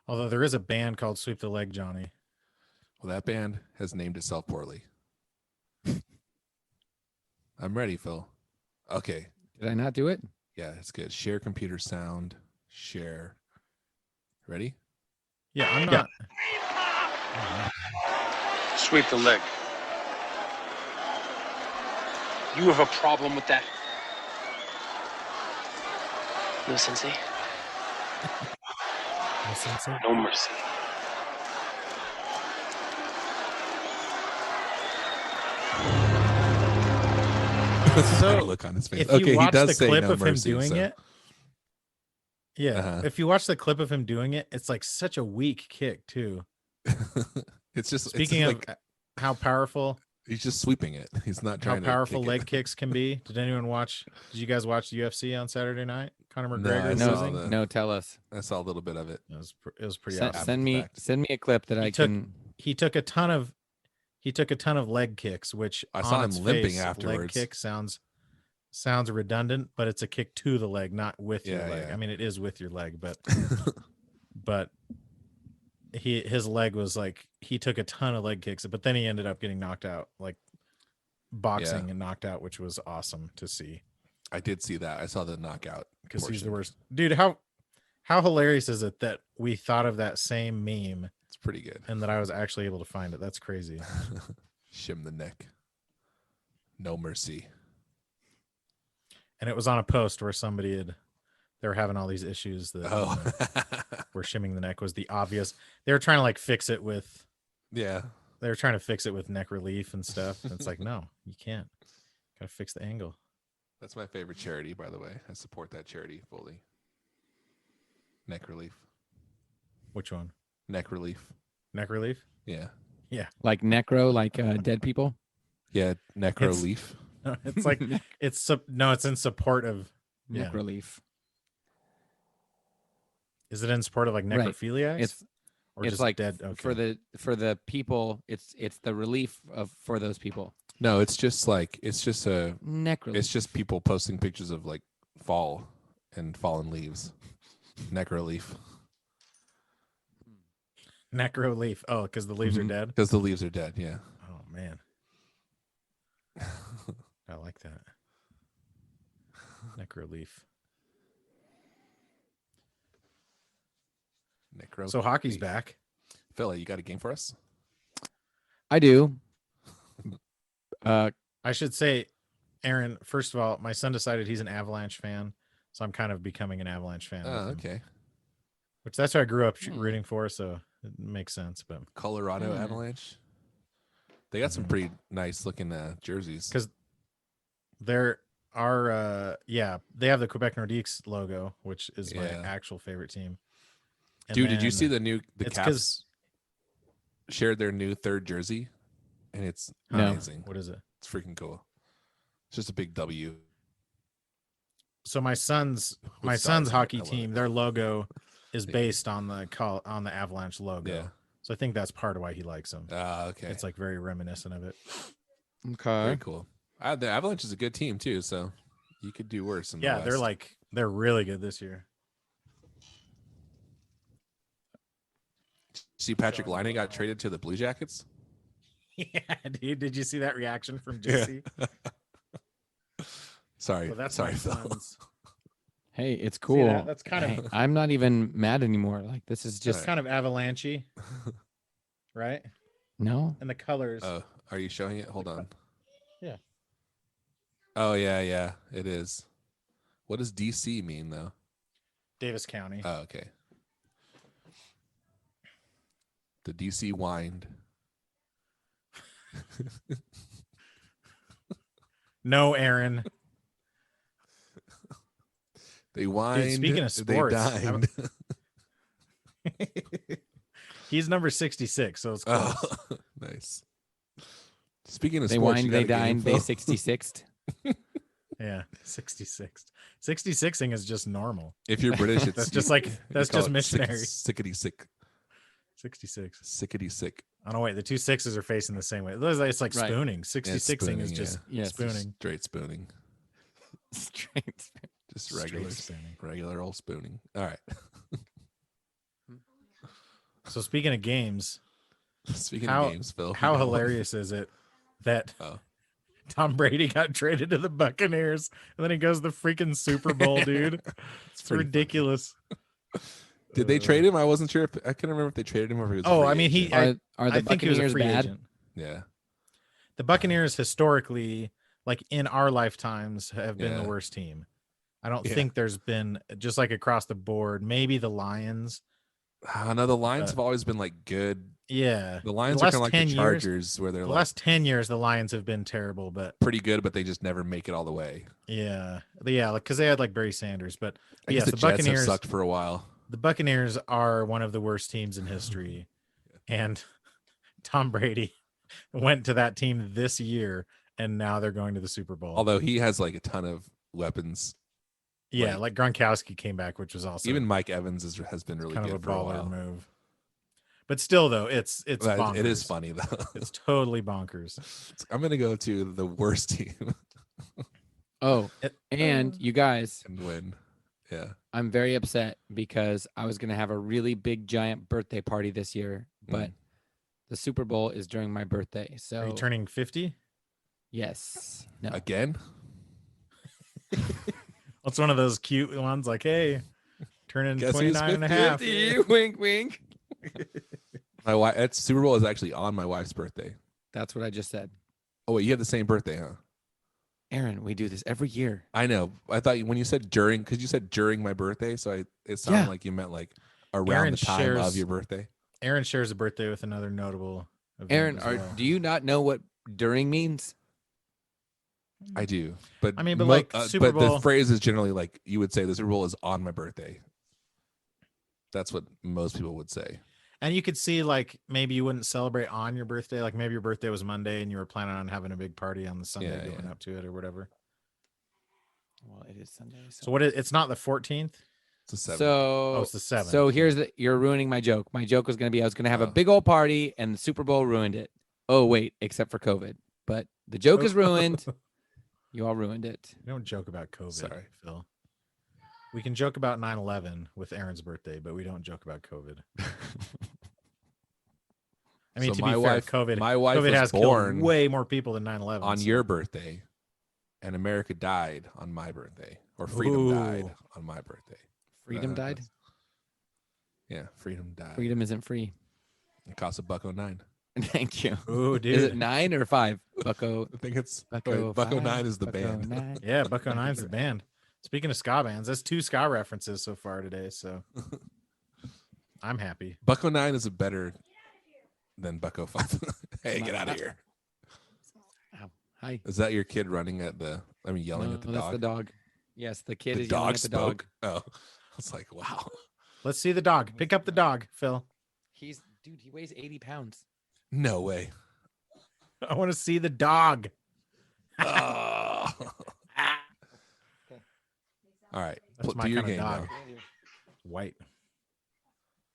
Although there is a band called Sweep the Leg, Johnny. Well, that band has named itself poorly. I'm ready, Phil. Okay. Did I not do it? Yeah, it's good. Share computer sound. Share. Ready? Yeah, I'm not. Sweep the leg. You have a problem with that? No, Sensei. No sensei. No mercy. So, look on his face. If Okay, you watch he does the say clip no of him mercy, doing so- it, yeah. Uh-huh. If you watch the clip of him doing it, it's like such a weak kick too. It's just Speaking it's of like how powerful, he's just sweeping it. He's not how trying powerful to leg kick it. kicks can be. Did anyone watch? Did you guys watch the UFC on Saturday night? Conor No, McGregor I No, saw losing. the- no. Tell us. I saw a little bit of it. It was pretty Send, awesome. send me fact. send me a clip that He I took- can. He took a ton of leg kicks, which I saw on him its limping face, Leg afterwards. kick sounds redundant, but it's a kick to the leg, not with your Yeah, leg. yeah. I mean, it is with your leg, but his leg was like, he took a ton of leg kicks, but then he ended up getting knocked out, like boxing Yeah. and knocked out, which was awesome to see I did see that. I saw the knockout because he's the portion. worst. Dude, how hilarious is it that we thought of that same meme It's pretty good. and that I was actually able to find it? That's crazy. Shim the neck. No mercy. And it was on a post where they were having all these issues that Oh, where shimming the neck was the obvious. They were trying to like fix it with yeah. neck relief and stuff. And it's like, no, you can't. Gotta fix the angle. That's my favorite charity, by the way. I support that charity fully. Neck relief. Which one? Neck relief. Neck relief? Yeah. Like necro, like dead people. Yeah. Neck It's- relief. It's like it's in support of. Neck Yeah. relief. Is it in support of like Right. necrophiliacs? It's or it's just like dead. Okay. for the people. It's the relief for those people. No, it's just a Neck relief. it's just people posting pictures of like fall and fallen leaves. Neck relief. Necro leaf. Oh, because the leaves are dead. Because the leaves are dead. Yeah. Oh man, I like that. Necro leaf. Necro. So hockey's leaf. back. Phil, you got a game for us? I do. I should say, Aaron. First of all, my son decided he's an Avalanche fan, so I'm kind of becoming an Avalanche fan. Oh, with him, okay. Which that's what I grew up rooting for, so it makes sense. But Colorado Avalanche. They got some pretty nice looking jerseys. because there are, they have the Quebec Nordiques logo, which is my Yeah. actual favorite team. And Dude, did you see then- the it's Caps shared their new third jersey? And it's No. amazing. What is it? It's freaking cool. It's just a big W. So my son's Sorry, hockey I love team, it. their logo is based on the Avalanche logo. Yeah. So I think that's part of why he likes them. Okay. It's like very reminiscent of it. Okay. Very cool. The Avalanche is a good team too, so you could do worse. In the Yeah, West. they're really good this year. See, Patrick Laine got traded to the Blue Jackets. Yeah, dude. Did you see that reaction from JC? Sorry, So that's sorry, my Phil. son's. Hey, it's cool. that? That's kind of- Hey, I'm not even mad anymore. Like this is Just just kind of avalanche, right? no. And the colors. Oh, are you showing it? Hold on. Yeah. Oh yeah, it is. What does DC mean though? Davis County. Oh, okay. The DC Wind. No, Aaron. They whined. speaking of sports, they dined. He's number 66, so it's close. Oh, nice. Speaking of They sports, you whined, got they a game, dined, they Phil? 66th. Yeah, 66. 66ing is just normal. If you're British, it's That's just like they call it missionary. Sickety sick. 66. Sickety sick. Oh no, wait, the two sixes are facing the same way. It's like Right. spooning. 66ing spooning, is just yeah. Yes. spooning. Straight spooning. Straight. Just Straight regular spooning. regular old spooning. All right. So speaking of games, Speaking How- of games, Phil. how hilarious is it that Oh. Tom Brady got traded to the Buccaneers and then he goes to the freaking Super Bowl, dude? It's pretty ridiculous. Did they trade him? I wasn't sure. I couldn't remember if they traded him or if he was. a Oh, free I mean, agent. Are the I think he was a Buccaneers free bad? agent. Yeah. The Buccaneers historically, like in our lifetimes, have been Yeah. the worst team. I don't Yeah. think there's been just like across the board. Maybe the Lions. No, the Lions Uh, have always been like good. Yeah. The Lions the are kind of last like 10 the years- Chargers, where they're The like last 10 years, the Lions have been terrible, but pretty good, but they just never make it all the way. yeah, like because they had like Barry Sanders, but I guess yes, the the Jets Buccaneers have sucked for a while. The Buccaneers are one of the worst teams in history, and Tom Brady went to that team this year, and now they're going to the Super Bowl. Although he has like a ton of weapons. yeah, like Gronkowski came back, which was also Even Mike Evans has been really kind good of a for a baller while. move. But still, though, it's But bonkers. it is funny though. It's totally bonkers. I'm gonna go to the worst team Oh, It- and you guys, and win. Yeah. I'm very upset because I was going to have a really big, giant birthday party this year, but the Super Bowl is during my birthday. So, Are you turning 50? yes. No. Again? It's one of those cute ones, like, hey, turning Guess who's 29 and a 50? half. Wink, wink. My wife. That's Super Bowl is actually on my wife's birthday. That's what I just said. Oh wait, you have the same birthday, huh? Aaron, we do this every year. I know. I thought when you said during, because you said during my birthday, so it sounded Yeah. like you meant like around Aaron the time of shares- your birthday. Aaron shares a birthday with another notable event Aaron, as well. do you not know what during means? I do, but I mean, but like Super but the Bowl- phrase is generally like you would say the Super Bowl is on my birthday. That's what most people would say. And you could see like maybe you wouldn't celebrate on your birthday. Like maybe your birthday was Monday and you were planning on having a big party on the Sunday going up to it or whatever. Well, it is Sunday. So what is it's not the 14th? It's the 7th. Oh, it's the 7th. So you're ruining my joke. My joke was going to be I was going to have a big old party and the Super Bowl ruined it. Oh, wait, except for COVID. But the joke is ruined. You all ruined it. We don't joke about COVID, Sorry. Phil. We can joke about 9/11 with Aaron's birthday, but we don't joke about COVID. I mean, So to my be fair, wife- COVID, my wife COVID was has born killed way more people than 9/11. On your birthday, and America died on my birthday, or freedom died on my birthday. Freedom died? Yeah, freedom died. Freedom isn't free. It costs $1.09. Thank you. Ooh, dude. Is it 9 or 5? Bucko. I think it's Bucko Bucko 5, 9 is the Bucko band. 9. Yeah, Bucko 9's the band. Speaking of ska bands, that's 2 ska references so far today, so I'm happy. Bucko 9 is better than Bucko 5. Hey, get out of here. Ow. Hi. Is that your kid running at yelling at the that's dog? the dog. Yes, the kid The is yelling dog at the dog. spoke. Oh, I was like, wow. Let's see the dog. Pick up the dog, Phil. He weighs 80 pounds. No way. I want to see the dog. Oh. All right. That's my do your kind of game dog. now. White.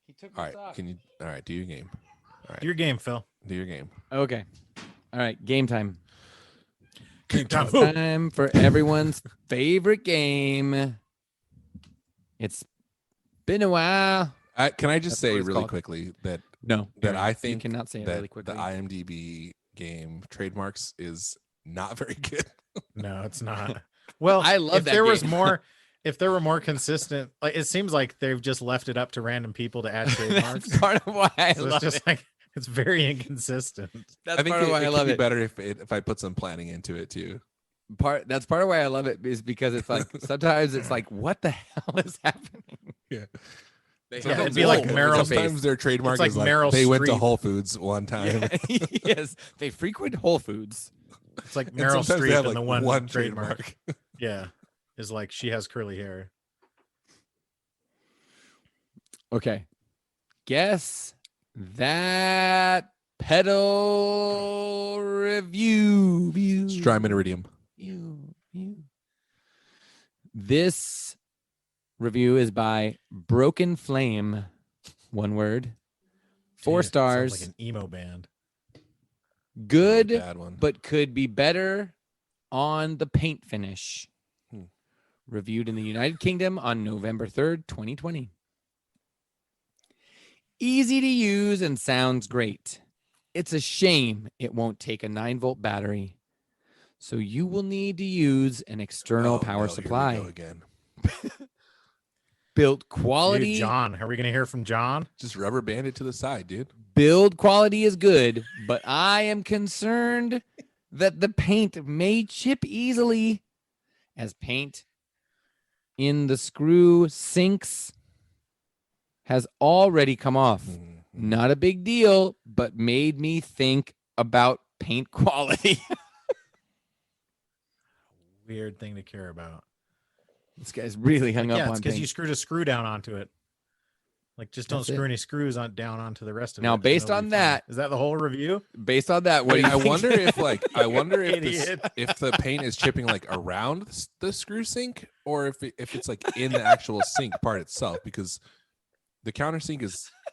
He took All right. All right. Do your game. All right. Do your game, Phil. Do your game. Okay. All right. Game time. Game time. Time for everyone's favorite game. It's been a while. Can I just That's say what it's really called. quickly that No. I you think cannot say it that really quickly. the IMDb game trademarks is not very good. No, it's not. Well, I love if that there was game. more, if there were more consistent, like it seems like they've just left it up to random people to add trademarks. That's part of why I So it's love just it. like it's very inconsistent. That's I think part of why I could love be it. better if I put some planning into it too. That's part of why I love it is because it's like sometimes it's like what the hell is happening? Yeah. They Yeah, have it'd be like Meryl. Meryl- Sometimes their trademark like is like Meryl they went to Streep. Whole Foods one time. Yeah, yes, they frequent Whole Foods. It's like And Meryl sometimes they Streep have, and like, the one, one trademark. Yeah, is like she has curly hair. Okay, guess that pedal review. Strymon Iridium. This review is by Broken Flame. One word. 4 Jeez, stars. Sounds like an emo band. Good, Bad one. but could be better on the paint finish. Reviewed in the United Kingdom on November 3rd, 2020. Easy to use and sounds great. It's a shame it won't take a 9-volt battery. So you will need to use an external power supply. Here we go again. Build quality. Dude, John, are we going to hear from John? Just rubber band it to the side, dude. Build quality is good, but I am concerned that the paint may chip easily as paint in the screw sinks has already come off. Not a big deal, but made me think about paint quality. Weird thing to care about. This guy's really hung up Yeah, on it's because paint. you screwed a screw down onto it. Like, just don't That's screw it. any screws down onto the rest of it. Now, 'cause based it'll on be that- fine. Is that the whole review? Based on that, what do you I think? wonder if Idiot. if the paint is chipping like around the screw sink, or if it's like in the actual sink part itself, because the countersink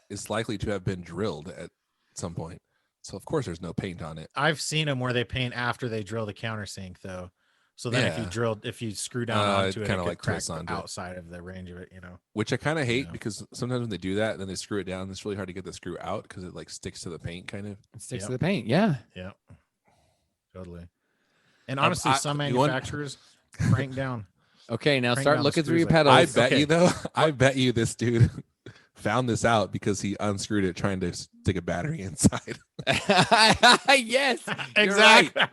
is likely to have been drilled at some point. So of course there's no paint on it. I've seen them where they paint after they drill the countersink, though. So then Yeah. if you screw down onto it, kinda it could like crack twists the onto it. outside of the range of it, Which I kind of hate Yeah. because sometimes when they do that, then they screw it down. It's really hard to get the screw out because it like sticks to the paint, kind of. It sticks Yep. to the paint. Yeah. Yeah, totally. And honestly, some you want- manufacturers crank down. Okay, now Crank start down the looking through your screws like- pedals. I bet okay. you though. I bet you this dude found this out because he unscrewed it trying to stick a battery inside. Yes. You're Exactly. right.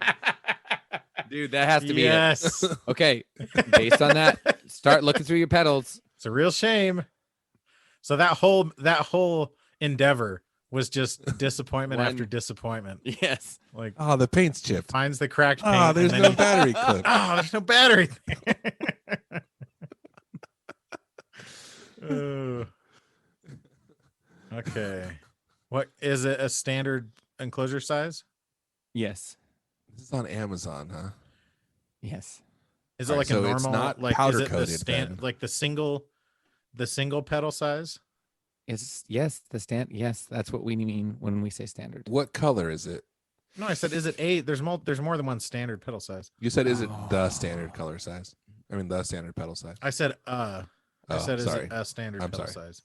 Dude, that has to be it. Yes. Okay. Based on that, start looking through your pedals. It's a real shame. So that whole endeavor was just disappointment One- after disappointment. Yes. Like, Oh, the paint's chipped. finds the cracked paint. Oh, and there's then no he- battery clip. Oh, there's no battery. Oh. Okay. What is it? A standard enclosure size? Yes. This is on Amazon, huh? Yes. Is it All like right, a so it's normal? not Like is powder it the coated then. like the single pedal size? It's yes. Yes, that's what we mean when we say standard. What color is it? No, I said is it a? There's more than one standard pedal size. You said is it the standard color size? I mean the standard pedal size. I said Oh, is sorry. it a standard I'm pedal sorry. size?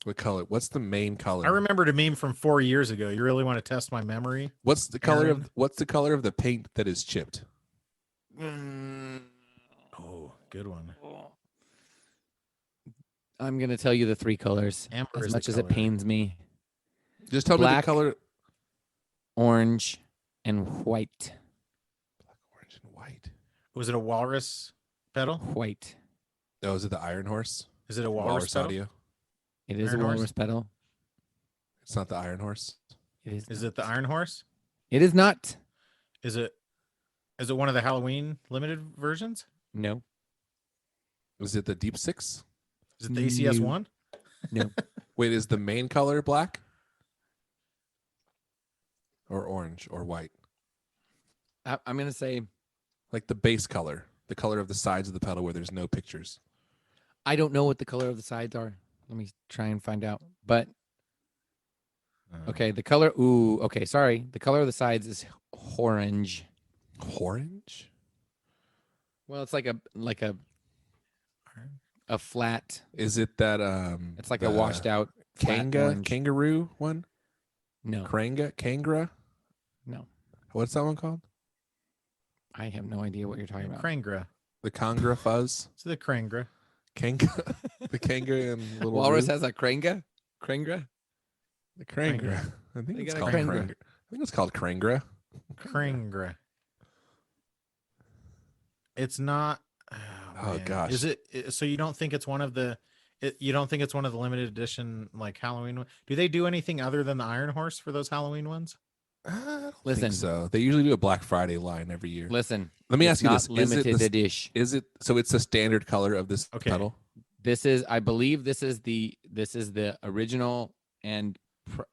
What color? What's the main color? I remembered a meme from 4 years ago. You really want to test my memory? What's the color Aaron? of the paint that is chipped? Oh, good one. I'm gonna tell you the 3 colors. Amber As is the much as it color. pains me, Just tell me Black. the color. orange and white. Black, orange, and white. Was it a walrus pedal? White. Oh, is it the Iron Horse? Is it a walrus pedal? Audio. It is Iron a horse? walrus pedal. It's not the Iron Horse. It is. Is not. it the Iron Horse? It is not. Is it one of the Halloween limited versions? No. Is it the Deep Six? Is it the ACS one? No. Wait, is the main color black? Or orange or white? I'm gonna say Like the base color, the color of the sides of the pedal where there's no pictures. I don't know what the color of the sides are. Let me try and find out. But okay, the color. Ooh, okay. Sorry, the color of the sides is orange. Orange? Well, it's like a flat. Is it that It's like the a washed out flat orange. kangaroo one? No, Kangra? no. What's that one called? I have no idea what you're talking about. Krangra. The Kangra fuzz? It's the Krangra. Kanga? The Kanga and little Walrus Roo? has a Krenga. Krengra. The Krangra. I think They it's got a called Krangra. Krangra. I think it's called Krangra. Krangra. It's not. Oh, man. gosh. Is it? So you don't think it's one of the? You don't think it's one of the limited edition like Halloween ones? Do they do anything other than the Iron Horse for those Halloween ones? I don't Listen. think so. They usually do a Black Friday line every year. Listen. Let me it's ask you not this: limited edition. Is it so? It's the standard color of this Okay. pedal. This is, I believe, this is the original and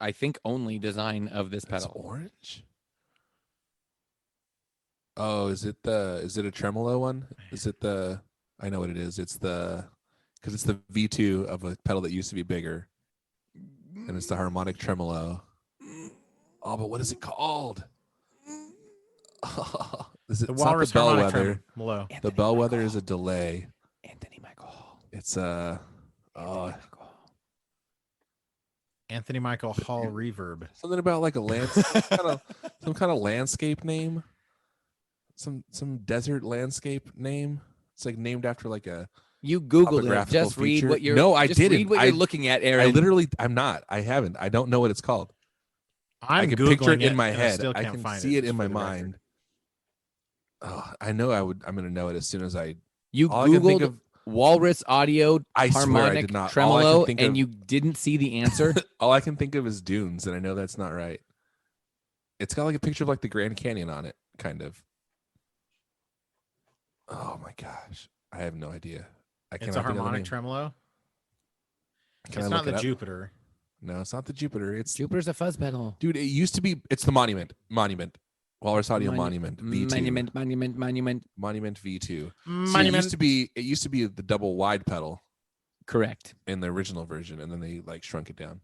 I think only design of this It's pedal. orange. Oh, is it a tremolo one? Is it the? I know what it is. It's because it's the V2 of a pedal that used to be bigger, and it's the harmonic tremolo. Oh, but what is it called? Is it The it's not Walrus the harmonic bellwether? tremolo. The bellwether is a delay. Anthony Michael Hall. It's Anthony Michael Hall. Anthony Michael Hall Reverb. something about like a some kind of landscape name. Some desert landscape name. It's like named after like a. You Googled it. Topographical Just read feature. what you're. No, I just didn't. Read what you're looking at, Aaron. I'm not. I haven't. I don't know what it's called. I'm I can Googling picture it in my and head. still I can't can find see it just in my for the record. mind. Oh, I know I'm going to know it as soon as I. You all I can think Googled of- Walrus Audio I swear I harmonic did not. All I can tremolo, think and of- you didn't see the answer. All I can think of is dunes, and I know that's not right. It's got like a picture of like the Grand Canyon on it, kind of. Oh my gosh, I have no idea. I It's cannot a think of the harmonic name. tremolo. Can It's I not look the it up? Jupiter. No, it's not the Jupiter. It's Jupiter's a fuzz pedal. dude. It used to be. It's the Monument. Walrus Audio Monument V2. Monument V2. See, Monument. it used to be the double wide pedal Correct. in the original version, and then they like shrunk it down.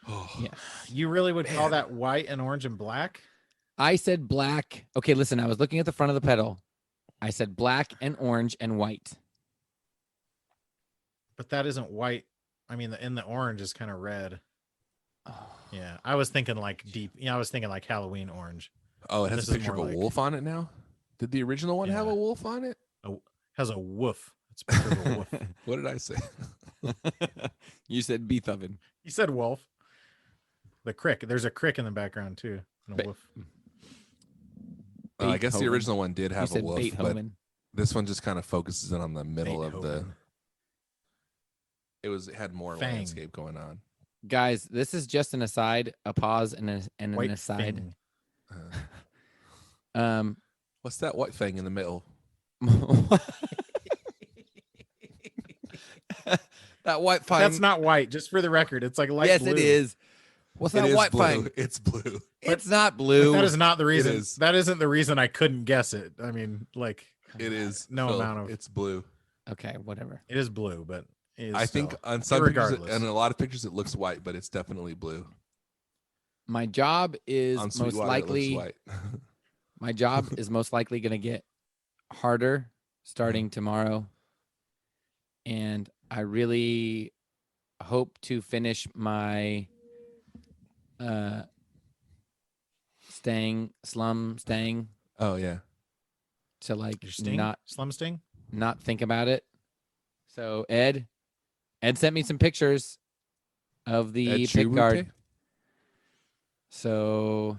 Oh, Yeah. You really would call that white and orange and black? I said black. Okay, listen. I was looking at the front of the pedal. I said black and orange and white. But that isn't white. I mean, in the orange is kind of red. Oh. Yeah, I was thinking like deep. I was thinking like Halloween orange. Oh, it has This a is picture of more a like- wolf on it now. Did the original one have Yeah. a wolf on it? Has a woof. It's a picture of a wolf. What did I say? You said Beethoven. You said wolf. The crick. There's a crick in the background too. And a Ba- wolf. I guess the Beethoven. original one did You have a said wolf, but Beethoven. this one just kind of focuses in on the middle of the. Beethoven. It had more Fang. landscape going on. Guys, this is just an aside, a pause, and an White aside. thing. What's that white thing in the middle? That white fang. That's not white. Just for the record, it's like light blue. Yes, it is. What's It that is white blue. fang? It's blue. It's not But blue. that is not the reason. is. That isn't the reason I couldn't guess it. I mean, like, It is. no Phil, amount of. It's blue. Okay, whatever. It is blue, but it is I think still, on some pictures irregardless. and a lot of pictures it looks white, but it's definitely blue. My job is On most Sweetwater, likely it looks white. my job is most likely going to get harder starting tomorrow. And I really hope to finish my slum staying Oh yeah. to like Your sting? Slum sting? not think about it. So Ed sent me some pictures of the Ed pick guard. Chubute? So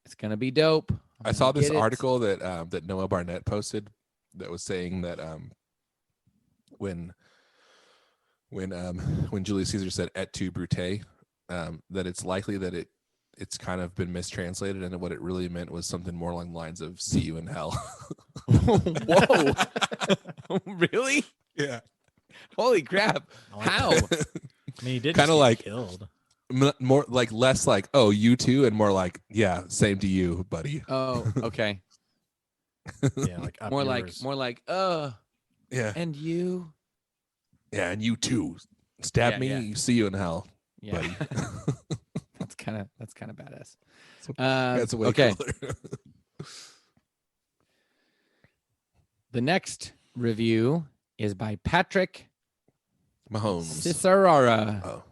it's gonna be dope. I I'm saw gonna this get it. article that Noah Barnett posted that was saying that when Julius Caesar said et tu Brute, that it's likely that it's kind of been mistranslated, and what it really meant was something more along the lines of "see you in hell." Whoa. Really? Yeah. Holy crap. I like How? that. I mean, he did Kinda just get like- killed. More like less like oh you too, and more like yeah same to you, buddy. Oh, okay. Yeah, like up More yours. like, Yeah. and you? Yeah, and you too. Stab Yeah, me, yeah. you see you in hell, Yeah. buddy. That's kind of badass. That's way Okay. cooler. The next review is by Patrick Mahomes. Cicerara. Oh.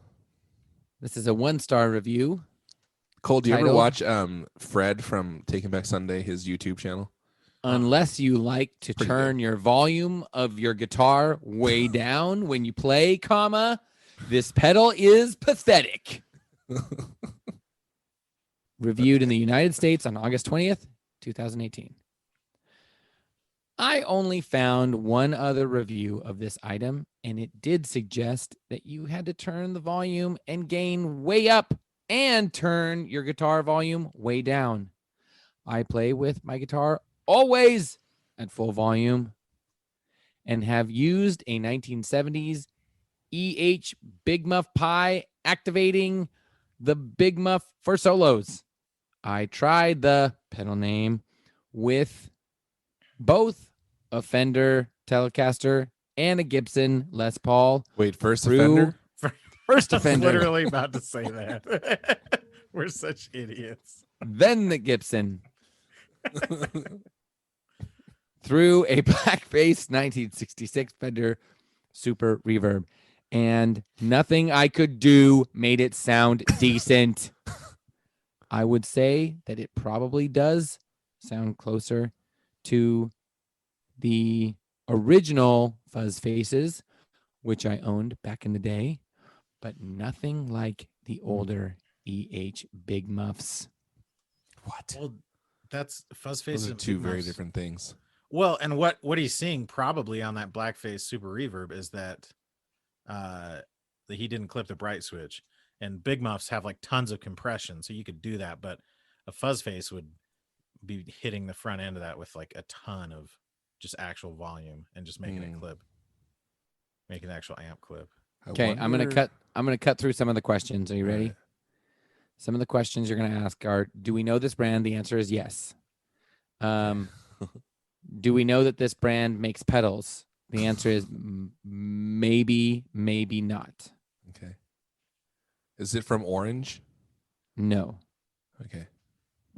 This is a 1-star review. Cole, do you ever Title? watch Fred from Taking Back Sunday, his YouTube channel? Unless you like to Pretty turn your volume of your guitar way down when you play, comma, this pedal is pathetic. Reviewed in the United States on August 20th, 2018. I only found one other review of this item, and it did suggest that you had to turn the volume and gain way up and turn your guitar volume way down. I play with my guitar always at full volume and have used a 1970s Big Muff Pi activating the Big Muff for solos. I tried the pedal name with both a Fender Telecaster and a Gibson Les Paul. Wait, first Through- offender? First I was Fender, literally about to say that. We're such idiots. then the Gibson. Through a Blackface 1966 Fender Super Reverb. And nothing I could do made it sound decent. I would say that it probably does sound closer to the original Fuzz Faces, which I owned back in the day, but nothing like the older Big Muffs. What? Well, that's Fuzz Face. Those are and two Big very Muffs. different things. Well, and what he's seeing probably on that Blackface Super Reverb is that he didn't clip the bright switch, and Big Muffs have like tons of compression, so you could do that, but a Fuzz Face would be hitting the front end of that with like a ton of just actual volume and just making it clip, making the actual amp clip. Okay, I'm gonna cut through some of the questions. Are you ready? Right. Some of the questions you're gonna ask are: do we know this brand? The answer is yes. Do we know that this brand makes pedals? The answer is maybe, maybe not. Okay. Is it from Orange? No. Okay.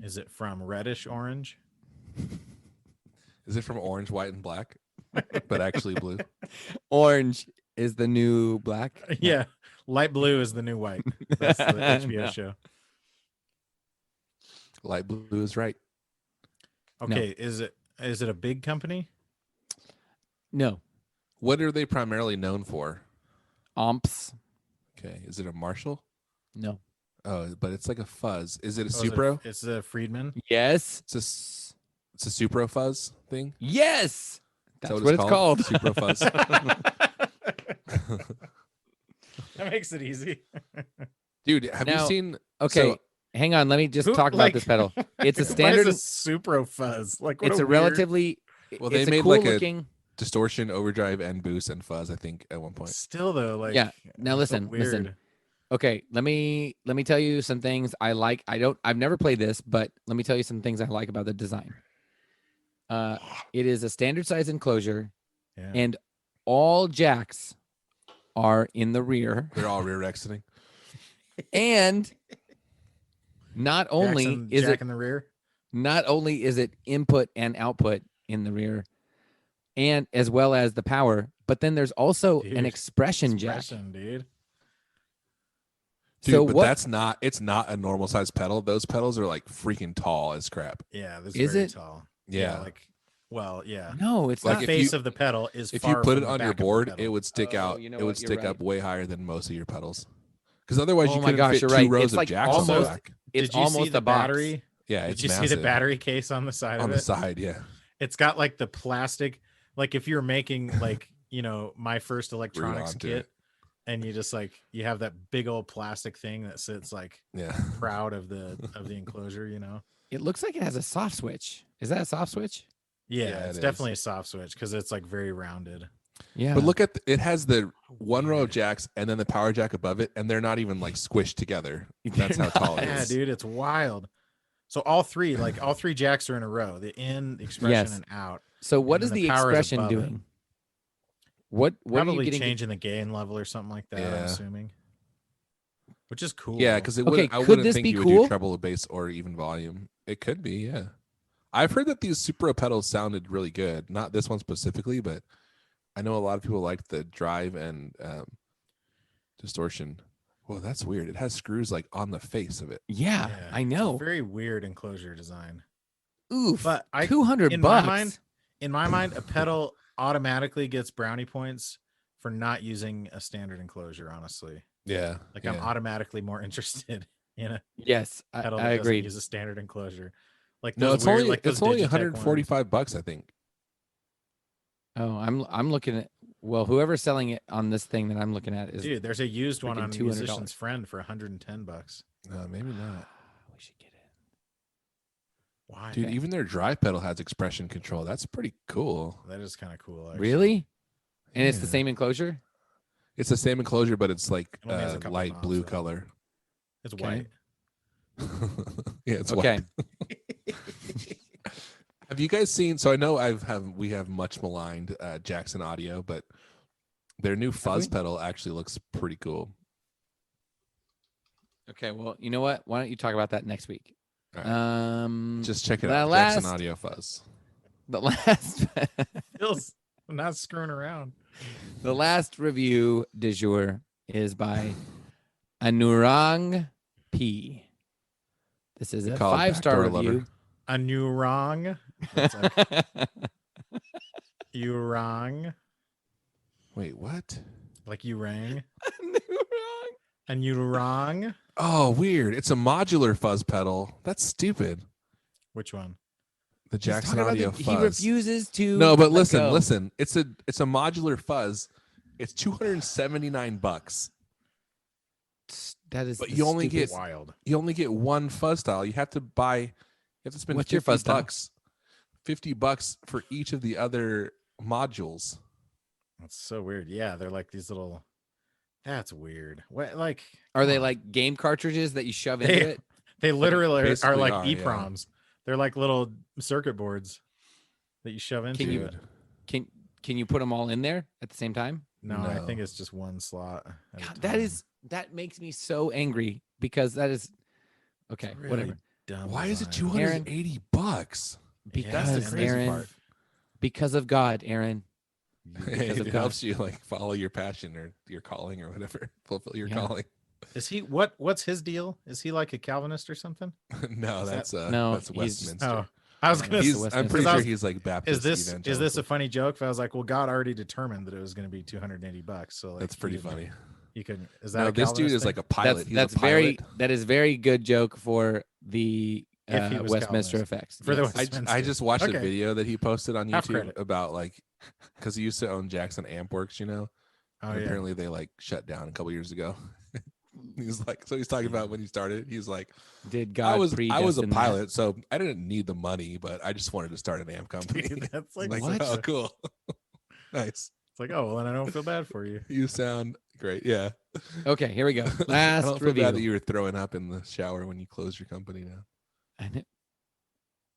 Is it from reddish orange? Is it from Orange, White, and Black? But actually blue. Orange is the new black. No. Yeah, light blue is the new white. That's the HBO No. show. Light blue is right. Okay, is it a big company? No. What are they primarily known for? Amps. Okay. Is it a Marshall? No. Oh, but it's like a fuzz. Is it a Oh, Supro? It's a Friedman. Yes. It's a Supro fuzz thing? Yes. Is That's that what it's called. Supro fuzz. That makes it easy. Dude, have you Now- seen Okay. So- hang on. Let me just Who- talk about like- this pedal. It's a Why standard. is a Supro fuzz? Like, what It's a weird- relatively. Well, it's they a made cool like looking. distortion, overdrive, and boost and fuzz. I think at one point. Still though, like Yeah. Now it's so listen. weird. Okay, let me tell you some things I like. I've never played this, but let me tell you some things I like about the design. It is a standard size enclosure, Yeah. and all jacks are in the rear. They're all rear exiting. And not only Jack in the rear. not only is it input and output in the rear, and as well as the power, but then there's also Dude, an expression jack. Dude. Dude, So but what that's not. It's not a normal size pedal. Those pedals are like freaking tall as crap. Yeah, this Is very it? tall. Yeah. Like, well, yeah. No, it's Like not. if The face you- of the pedal is If far you put from it the on your back of the board, pedal. it would stick Oh, out. you know It what? would You're stick right. up way higher than most of your pedals. Because otherwise, Oh you my couldn't gosh, fit you're two right. rows It's of like jacks on the almost- back. It's Did you see almost the a box. battery? Yeah, Did it's you massive. see the battery case on the side on of the it? side? Yeah, It's got like the plastic, like if you're making like, my first electronics onto kit, it. and you just like you have that big old plastic thing that sits like yeah. proud of the enclosure, It looks like it has a soft switch. Is that a soft switch? Yeah, Yeah, it's it definitely is. a soft switch because it's like very rounded. Yeah. But look at it has the one row of Weird. jacks and then the power jack above it, and they're not even like squished together. That's They're how tall it not. Yeah, is. dude, it's wild. So all three jacks are in a row: the in, the expression, Yes. and out. So what and is then the the power is expression above it. doing? What are you Probably getting? changing the gain level or something like that. I'm Yeah. assuming, which is cool. Yeah, because it Okay, would. I could wouldn't this think be you would cool? do treble, bass, or even volume. It could be. Yeah, I've heard that these Supra pedals sounded really good. Not this one specifically, but I know a lot of people liked the drive and distortion. Well, that's weird. It has screws like on the face of it. Yeah, I it's a know. very weird enclosure design. Oof. But I, 200 in bucks. my mind, a pedal automatically gets brownie points for not using a standard enclosure. Honestly, Yeah, like yeah. I'm automatically more interested in a Yes, pedal I that doesn't agree. use a standard enclosure. Like No, those it's weird, only like those it's only Digitech ones. $145, I think. Oh, I'm looking at. Well, whoever's selling it on this thing that I'm looking at is. Dude, there's a used one freaking on $200. Musician's Friend for $110. No, maybe not. We should get it. Why? Dude, even their drive pedal has expression control. That's pretty cool. That is kind of cool. Actually. Really? And it's the Yeah. same enclosure. It's the same enclosure, but it's like It only has a couple light knobs, blue though. color. It's Okay. white. Yeah, it's Okay. white. Have you guys seen? So I know we have much maligned Jackson Audio, but their new fuzz we? pedal actually looks pretty cool. Okay. Well, you know what? Why don't you talk about that next week? All right. Um, Just check it the out. last- Jackson Audio fuzz. the last, Feels I'm not screwing around. the last review du jour is by Anurang P. This is a Called 5-star Backdoor review. Lover. A new wrong. That's like, you wrong. Wait, what? Like you rang. Anurang. And you wrong. Oh, weird. It's a modular fuzz pedal. That's stupid. Which one? The He's Jackson talking about Audio the- fuzz. He refuses to. No, but let listen, go. listen. It's a modular fuzz. It's $279. That is. But the you only stupidest- get- Wild. You only get one fuzz style. You have to spend What's your fuzz style? $50 for each of the other modules. That's so weird. Yeah, they're like these little. That's weird. What like Are they come on. like game cartridges that you shove They- into it? They literally are basically like are, yeah. EPROMs. They're like little circuit boards that you shove into you- it. Can you put them all in there at the same time? No, I No. think it's just one slot. at a God, time. that makes me so angry because that is okay. It's really Whatever. dumb Why is it design. Aaron- $280? Because That's the crazy Aaron, part. because of God, Aaron. It of God. helps you like follow your passion or your calling or whatever. Fulfill your Yeah. calling. Is he what's his deal? Is he like a Calvinist or something? No, Is that's No, that's he's- Westminster. Oh, I was gonna. He's- say, I'm pretty because I sure was- he's like Baptist. is this a evangelical. funny joke? If I was like, well, God already determined that it was going to be $280, so like, That's he pretty didn't- funny. He couldn't. Is that No, a this dude Calvinist is thing? like a pilot. He's That's a very pilot. that is very good joke for the If he was Westminster Calvinist. effects. For the Yes. Westminster. I just watched Okay. a video that he posted on Half YouTube credit. about like because he used to own Jackson Ampworks, Oh and yeah. apparently they like shut down a couple years ago. He's like, so he's talking about when he started. He's like, Did God I was a predestine that? pilot, so I didn't need the money, but I just wanted to start an amp company. Dude, that's like like, what? oh, cool. Nice. It's like, oh, well, then I don't feel bad for you. You sound great. Yeah. Okay, here we go. I Last don't feel review. bad that you were throwing up in the shower when you closed your company now.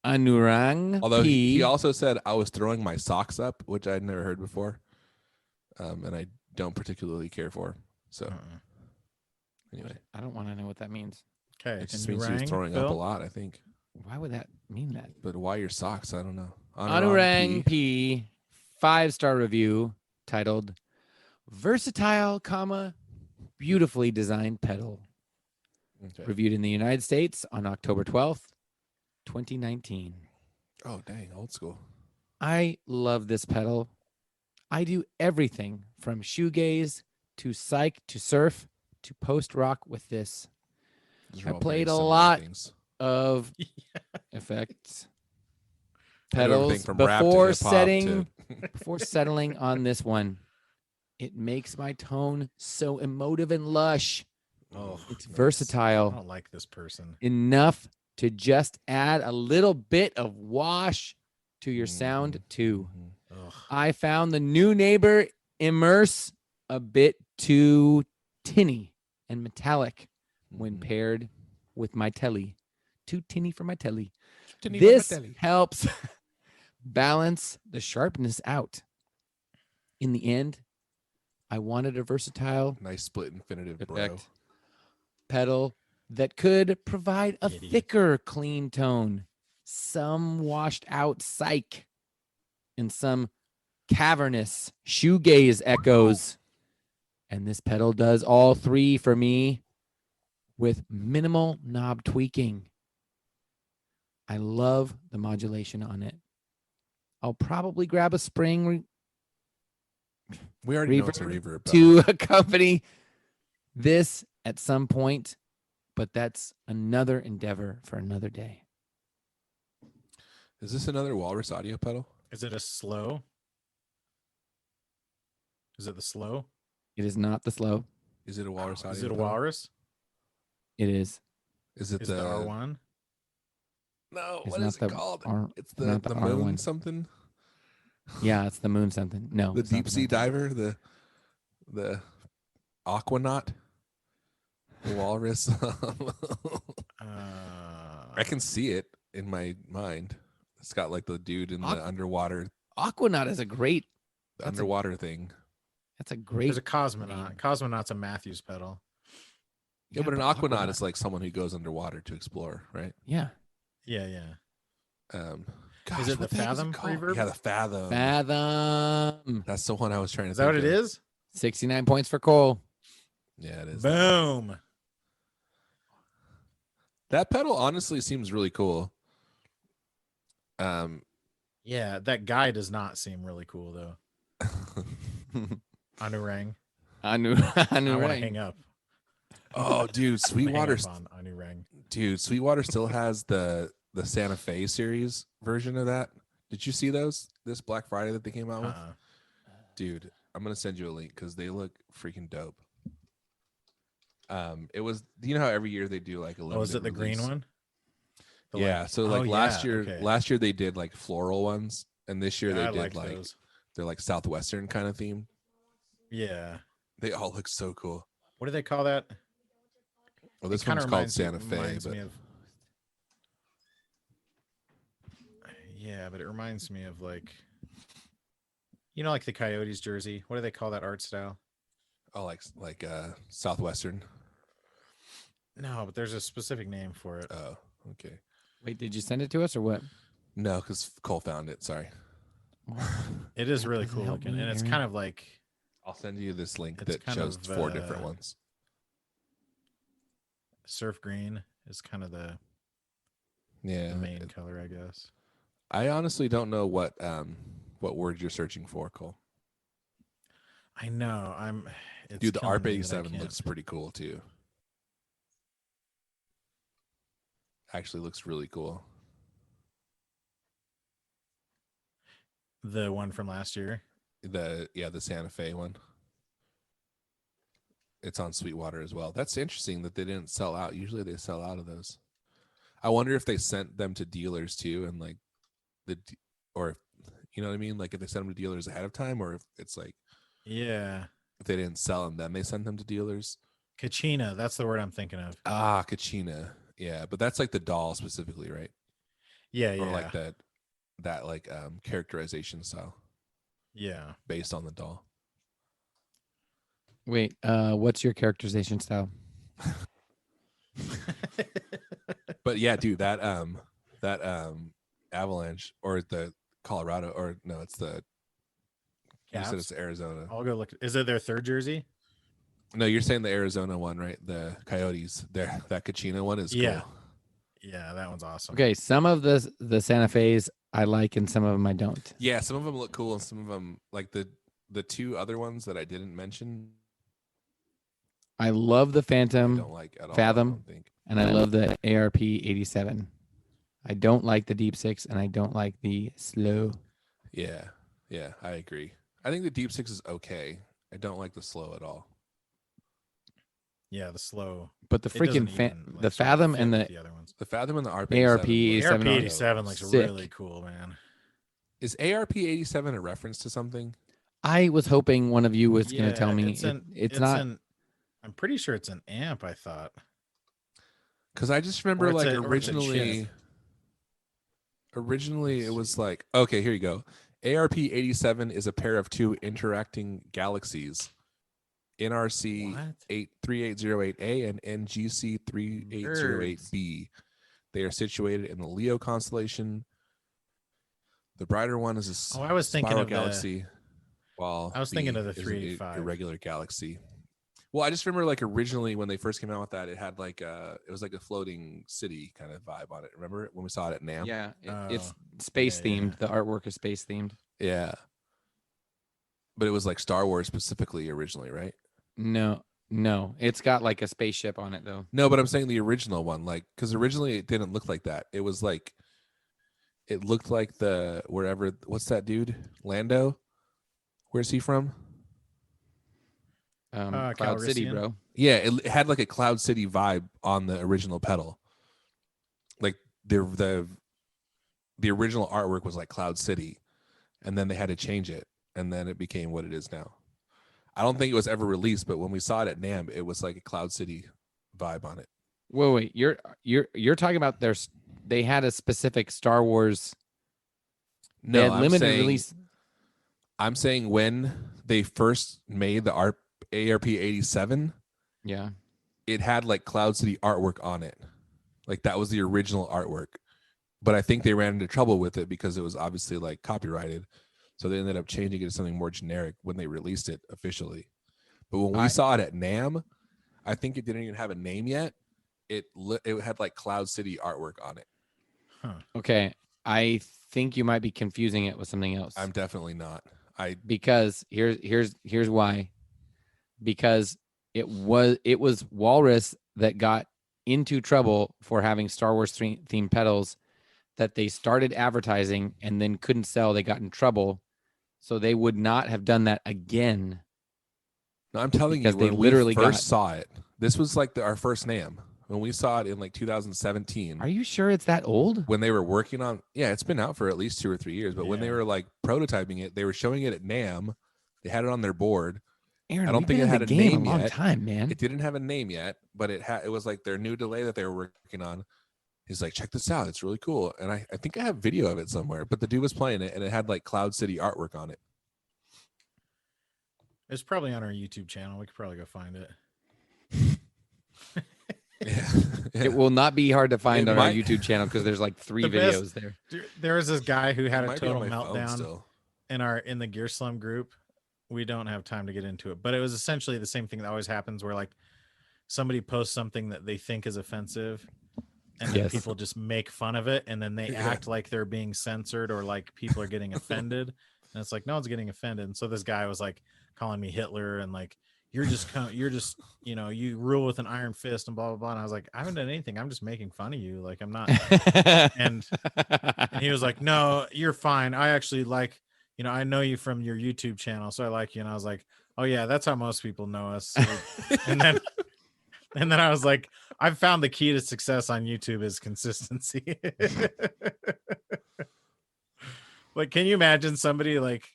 Anurang Although P. he also said I was throwing my socks up, which I'd never heard before, and I don't particularly care for. So anyway, I don't want to know what that means. Okay. it just means he was throwing up a lot, I think. Why would that mean that? But why your socks? I don't know. Anurang P. 5-star review titled "Versatile, beautifully designed pedal." Okay. Reviewed in the United States on October 12th, 2019. Oh, dang, old school. I love this pedal. I do everything from shoegaze to psych to surf to post-rock with this. These are I all played very a similar lot things. of effects, I do everything pedals from rap to before hip-hop setting to- before settling on this one. It makes my tone so emotive and lush. Oh, It's I versatile don't like this person. enough to just add a little bit of wash to your sound too. Ugh. I found the new neighbor immerse a bit too tinny and metallic when paired with my telly. Too tinny for my telly. This helps balance the sharpness out. In the end, I wanted a versatile Nice split infinitive, bro. effect pedal that could provide a Idiot. thicker, clean tone, some washed out psych, and some cavernous shoegaze echoes. And this pedal does all three for me with minimal knob tweaking. I love the modulation on it. I'll probably grab a spring We already know it's a reverb. to accompany this at some point, but that's another endeavor for another day. Is this another Walrus audio pedal? Is it a slow? Is it the slow? It is not the slow. Is it a Walrus audio Is it a pedal? walrus? It is. Is it Is the it the R1? No, It's what not is it the called? R- It's not the the moon R1. something. Yeah, it's the moon something. No, The it's not deep sea moon something. diver, the aquanaut, the walrus. I can see it in my mind. It's got like the dude in the underwater Aquanaut is a great. underwater thing. That's a great. There's a cosmonaut. Cosmonaut's a Matthews pedal. Yeah, but an aquanaut is like someone who goes underwater to explore, right? Yeah. Yeah, yeah. Gosh, it what the heck is Fathom called? reverb? Yeah, the Fathom. Fathom. That's the one I was trying to Is think that what it of. is? 69 points for Cole. Yeah, it is. Boom. That pedal honestly seems really cool. Yeah, that guy does not seem really cool though. Anurang. I want to hang up. Oh, dude, Sweetwater. on Anurang. Dude, Sweetwater still has the Santa Fe series version of that. Did you see those this Black Friday that they came out with? Dude, I'm gonna send you a link because they look freaking dope. It was, you know how every year they do like a limited Oh, is it the release? green one? Yeah, so like last year they did like floral ones, and this year they did like those. they're like Southwestern kind of theme. Yeah. They all look so cool. What do they call that? Well, this one's called Santa Fe, but yeah, but it reminds me of like, you know, like the Coyotes jersey. What do they call that art style? oh, like Southwestern. No, but there's a specific name for it. Oh, okay. Wait, did you send it to us or what? No, because Cole found it. Sorry. It is really Doesn't cool help looking, me, and it's Aaron. kind of like I'll send you this link It's that kind shows of, 4 different ones. surf green is kind of the Yeah, main color, I guess. I honestly don't know what word you're searching for, Cole. I know. It's Dude, the killing ARP me that I 87 can't- looks pretty cool too. Actually, looks really cool. The one from last year. The Santa Fe one. It's on Sweetwater as well. That's interesting that they didn't sell out. Usually they sell out of those. I wonder if they sent them to dealers too, and like or You know what I mean? Like if they send them to dealers ahead of time, or if it's like Yeah. if they didn't sell them, then they sent them to dealers. Kachina, that's the word I'm thinking of. Ah, Kachina. Yeah, but that's like the doll specifically, right? Yeah, Or yeah. like that like characterization style Yeah. based on the doll. Wait, what's your characterization style? But yeah, dude, that Avalanche or the Colorado, or no, it's the you said it's Arizona. I'll go look. Is it their third jersey? No, you're saying the Arizona one, right? The Coyotes. There, that Kachina one is Yeah. cool. Yeah, that one's awesome. Okay, some of the Santa Fe's I like, and some of them I don't. Yeah, some of them look cool, and some of them, like the two other ones that I didn't mention, I love the I Phantom don't like at all. Fathom. I don't think. and I love the ARP 87. I don't like the Deep Six, and I don't like the Slow. Yeah, I agree. I think the Deep Six is okay. I don't like the Slow at all. Yeah, the slow. But the freaking the Fathom and the other ones. The Fathom and the ARP ARP 87. ARP 87 looks Sick. really cool, man. Is ARP 87 a reference to something? I was hoping one of you was going to tell me. It's not. I'm pretty sure it's an amp. I thought. Because I just remember like originally it was like, okay, here you go. ARP 87 is a pair of two interacting galaxies, NRC 3808A and NGC 3808B. They are situated in the Leo constellation. The brighter one is a I was thinking spiral of galaxy, while I was thinking of the is an 385. irregular galaxy. Well, I just remember like originally when they first came out with that, it had like it was like a floating city kind of vibe on it. Remember when we saw it at NAMM? Yeah, it's space themed. Yeah. The artwork is space themed. Yeah. But it was like Star Wars specifically originally, right? No, it's got like a spaceship on it though. No, but I'm saying the original one, like, because originally it didn't look like that. It was like, it looked like the what's that dude? Lando? Where's he from? Cloud City, bro. Yeah, it had like a Cloud City vibe on the original pedal. Like the original artwork was like Cloud City, and then they had to change it, and then it became what it is now. I don't think it was ever released, but when we saw it at NAMM, it was like a Cloud City vibe on it. Wait, you're talking about they had a specific Star Wars. No, they had limited release. I'm saying when they first made the ARP 87, yeah, it had like Cloud City artwork on it. Like that was the original artwork. But I think they ran into trouble with it because it was obviously like copyrighted. So they ended up changing it to something more generic when they released it officially. But when we saw it at NAMM, I think it didn't even have a name yet. It had like Cloud City artwork on it. Huh. Okay, I think you might be confusing it with something else. I'm definitely not. Because here's why. Because it was Walrus that got into trouble for having Star Wars themed pedals that they started advertising and then couldn't sell. They got in trouble, so they would not have done that again. No, I'm telling you, when we first saw it, this was like our first NAMM. When we saw it in like 2017. Are you sure it's that old? When they were working on, yeah, it's been out for at least 2 or 3 years. But when they were like prototyping it, they were showing it at NAMM. They had it on their board. Aaron, I don't think it had a name yet. Long time, man. It didn't have a name yet, but it was like their new delay that they were working on. He's like, check this out. It's really cool. And I think I have video of it somewhere, but the dude was playing it and it had like Cloud City artwork on it. It's probably on our YouTube channel. We could probably go find it. Yeah. It will not be hard to find on our YouTube channel because there's like 3 videos there. There was this guy who had a total meltdown in the Gear Slum group. We don't have time to get into it, but it was essentially the same thing that always happens where like somebody posts something that they think is offensive and then people just make fun of it and then they act like they're being censored or like people are getting offended. And it's like, no one's getting offended. And so this guy was like calling me Hitler and like, you're just, you know, you rule with an iron fist and blah, blah, blah. And I was like, I haven't done anything. I'm just making fun of you. Like, I'm not. and he was like, no, you're fine. I actually like, you know, I know you from your YouTube channel. So I like you. And I was like, oh yeah, that's how most people know us. So, and then I was like, I've found the key to success on YouTube is consistency. Like, can you imagine somebody like,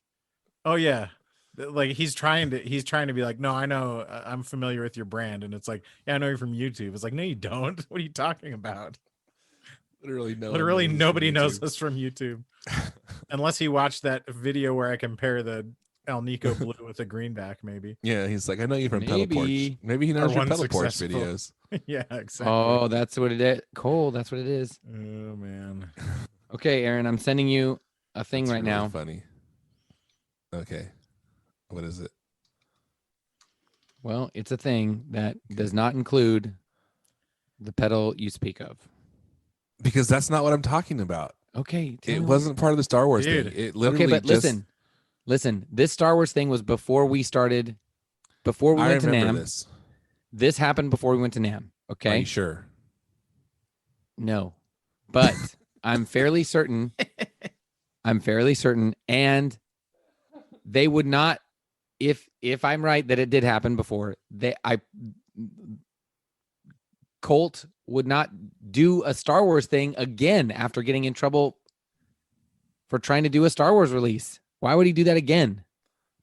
oh yeah, like he's trying to be like, no, I know, I'm familiar with your brand, and it's like, yeah, I know you're from YouTube. It's like, no, you don't. What are you talking about? Literally nobody knows us from YouTube, unless he watched that video where I compare the Alnico blue with a greenback, maybe. Yeah, he's like, I know you from Pedal Porch. Maybe. Maybe he knows Or your one Pedal Porch successful. videos. Yeah, exactly. Oh, that's what it is. Cole, that's what it is. Oh man. Okay, Aaron, I'm sending you a thing That's right really now. Funny. Okay, what is it? Well, it's a thing that does not include the pedal you speak of. Because that's not what I'm talking about. Okay, tell It me wasn't part of the Star Wars Dude. thing. It literally okay, but just, listen. This Star Wars thing was before we started. Before we I went to remember NAM. this. This happened before we went to NAM. Are Okay. you sure? No, but I'm fairly certain. And they would not, if I'm right that it did happen before. Colt would not do a Star Wars thing again after getting in trouble for trying to do a Star Wars release. Why would he do that again?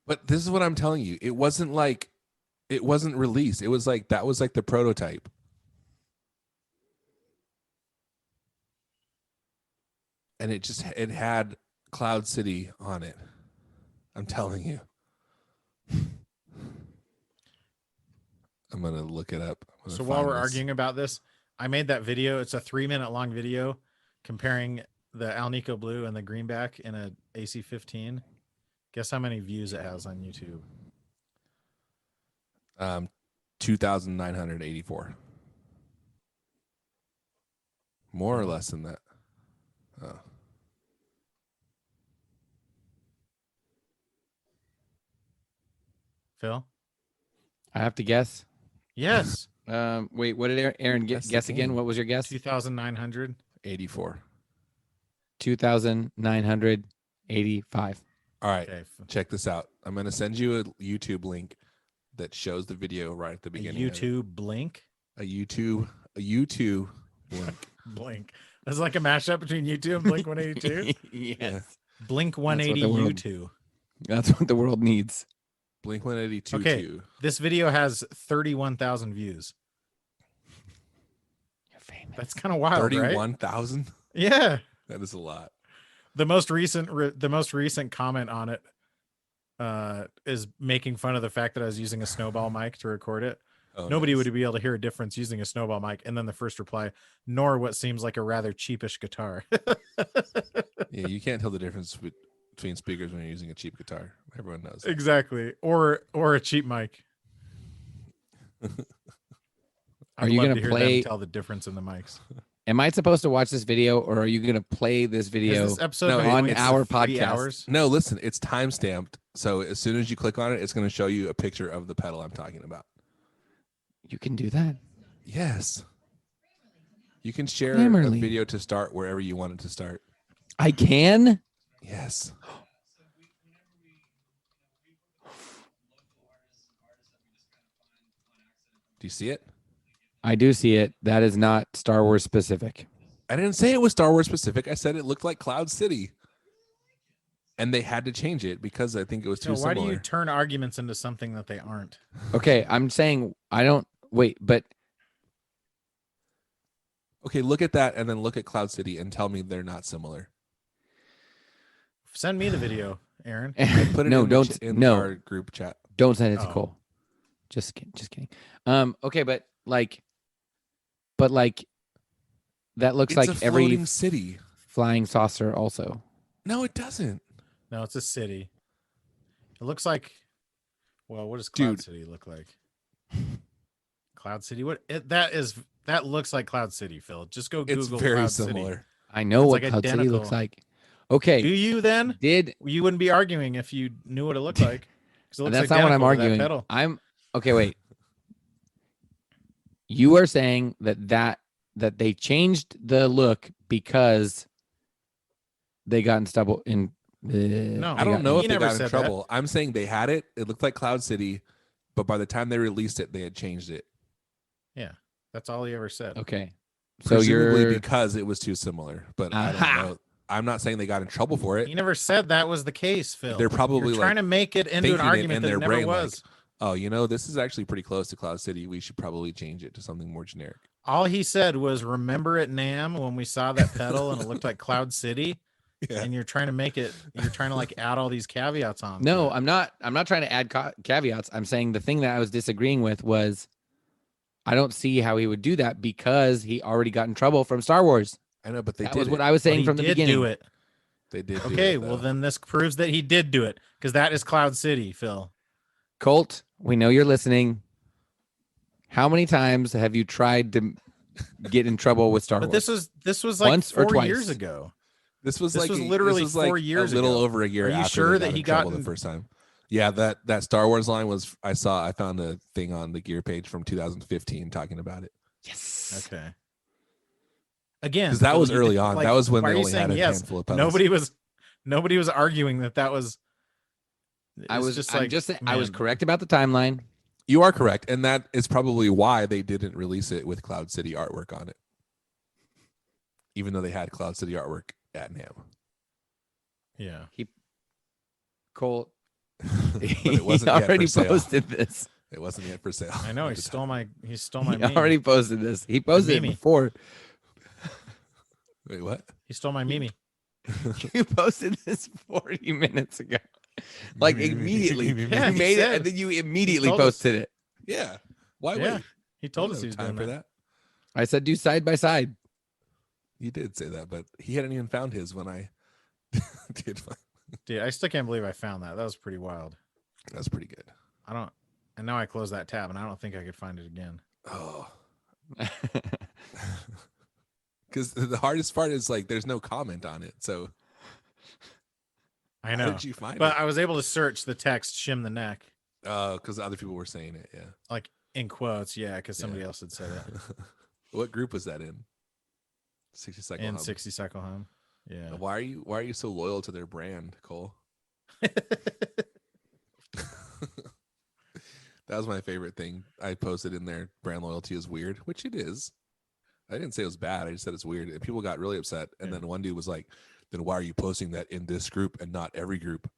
But this is what I'm telling you. It wasn't released. It was like, that was like the prototype. And it had Cloud City on it. I'm telling you. I'm going to look it up. So while we're arguing about this, I made that video. It's a 3-minute long video comparing the Alnico Blue and the Greenback in a AC-15. Guess how many views it has on YouTube? 2,984. More or less than that. Oh. Phil? I have to guess. Yes. Wait, what did Aaron guess again? What was your guess? 2,984. 2,985. All right. Okay. Check this out. I'm going to send you a YouTube link that shows the video right at the A beginning. YouTube blink? A YouTube link. Blink. That's like a mashup between YouTube and Blink 182. Yes. Yeah. Blink 180 YouTube. That's what the world needs. Blink 182. Okay. This video has 31,000 views. You're famous. That's kind of wild, right? 31,000? Yeah. That is a lot. The most recent comment on it is making fun of the fact that I was using a snowball mic to record it. Oh, Nobody nice. would be able to hear a difference using a snowball mic. And then the first reply, nor what seems like a rather cheapish guitar. Yeah, you can't tell the difference between speakers when you're using a cheap guitar. Everyone knows that. Exactly. Or a cheap mic. Are you love gonna to hear play- them tell the difference in the mics? Am I supposed to watch this video, or are you going to play this video? Is this episode No, gonna be on like our 3 podcast. hours? No, listen, it's time stamped. So as soon as you click on it, it's going to show you a picture of the pedal I'm talking about. You can do that. Yes. You can share a Grammarly. video to start wherever you want it to start. I can. Yes. Do you see it? I do see it. That is not Star Wars specific. I didn't say it was Star Wars specific. I said it looked like Cloud City. And they had to change it because I think it was too So why similar. do you turn arguments into something that they aren't? Okay, I'm saying I don't wait, but Okay, look at that and then look at Cloud City and tell me they're not similar. Send me the video, Aaron. Put it no, in don't in no, our group chat. don't send it to Oh. Cole. Just kidding. Okay, but that looks It's like a every floating city. flying saucer also. No, it doesn't. No, it's a city. It looks like. Well, what does Cloud Dude. City look like? Cloud City. That looks like Cloud City, Phil. Just go Google It's very Cloud similar. City. I know It's what like Cloud City looks identical. like. Okay, Do you then? You wouldn't be arguing if you knew what it looked like. 'Cause it looks that's not what I'm identical to that arguing. pedal. I'm okay. Wait, you are saying that they changed the look because they got in stubble in. No, I don't know He if they never got in said trouble. I'm saying they had it. It looked like Cloud City, but by the time they released it, they had changed it. Yeah, that's all he ever said. Okay, so Presumably you're because it was too similar. But I Aha. don't know. I'm not saying they got in trouble for it. He never said that was the case, Phil. They're probably You're trying to make it into an thinking it argument in that their it never brain, like, was. oh, you know, this is actually pretty close to Cloud City. We should probably change it to something more generic. All he said was, remember at NAM when we saw that pedal and it looked like Cloud City? Yeah. And you're trying to like add all these caveats on. No, I'm not trying to add caveats. I'm saying the thing that I was disagreeing with was I don't see how he would do that because he already got in trouble from Star Wars. I know, but that was what I was saying from the beginning. Do it. They did. Okay, do it, well then this proves that he did do it because that is Cloud City, Phil. Colt, we know you're listening. How many times have you tried to get in trouble with Star Wars? But this was like Once or 4 twice? years ago. This was literally 4 years a little ago. over a year. Are you after sure they that he in trouble got the first time? Yeah, that Star Wars line was. I found a thing on the Gear page from 2015 talking about it. Yes. Okay. Again, Because that was Phil, early on. like, that was when why they are you only had a saying yes? handful of pedals. Nobody was arguing that was. I was just I'm like, just saying, I was man, correct about the timeline. You are correct, and that is probably why they didn't release it with Cloud City artwork on it, even though they had Cloud City artwork at NAM. Yeah. Colt, But it wasn't he yet already for sale. posted this. It wasn't yet for sale. I know at he the stole time. my He meme. already posted this. He posted it Mimi. before. Wait, what? He stole my Mimi. You posted this 40 minutes ago. Like immediately. Yeah, You he made it said- and then you immediately told us. posted it. Yeah. Why Yeah. wait? He told I us don't he was have time doing for that. that. I said do side by side. You did say that, but he hadn't even found his when I did. Dude, I still can't believe I found that. That was pretty wild. That's pretty good. And now I closed that tab and I don't think I could find it again. Oh, because the hardest part is like there's no comment on it. So I how know. did you find But it? I was able to search the text "shim the neck" Because other people were saying it. Yeah. like in quotes, yeah, because somebody Yeah. else had said it What group was that in? 60 Cycle in Hub. 60 Cycle Home. Yeah. Why are you so loyal to their brand, Cole? That was my favorite thing. I posted in there, brand loyalty is weird, which it is. I didn't say it was bad. I just said it's weird. And people got really upset. And then one dude was like, then why are you posting that in this group and not every group?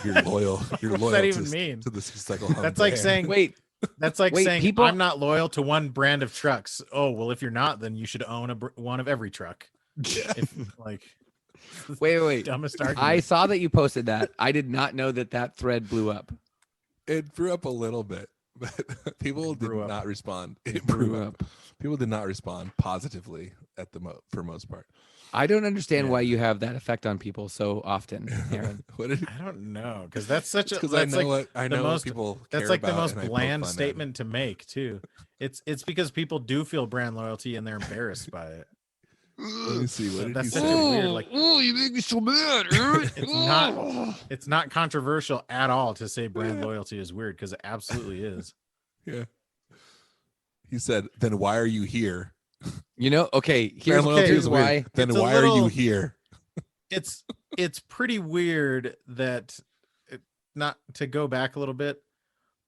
You're loyal. You're What does loyal that even mean? to the Cycle Hub That's like brand." saying Wait, that's like Wait, saying people- I'm not loyal to one brand of trucks. Oh, well, if you're not, then you should own one of every truck. If, like wait. dumbest argument. I saw that you posted that. I did not know that thread blew up. It blew up a little bit, but people did blew up. not respond. It blew up. People did not respond positively for most part. I don't understand Yeah. why you have that effect on people so often, Aaron. What did I don't know because that's such a because I that's know like what I the know most- what people that's care like the about, most and I poke bland fun at it. statement to make too. It's because people do feel brand loyalty and they're embarrassed by it. Let me see. What did That's he such a say? weird like. Oh, you make me so mad, Aaron. It's not controversial at all to say brand loyalty is weird because it absolutely is. Yeah. He said, "Then why are you here?" You know, okay, Brand here's loyalty is weird. why. Then It's a why are you little- here? It's pretty weird that not to go back a little bit.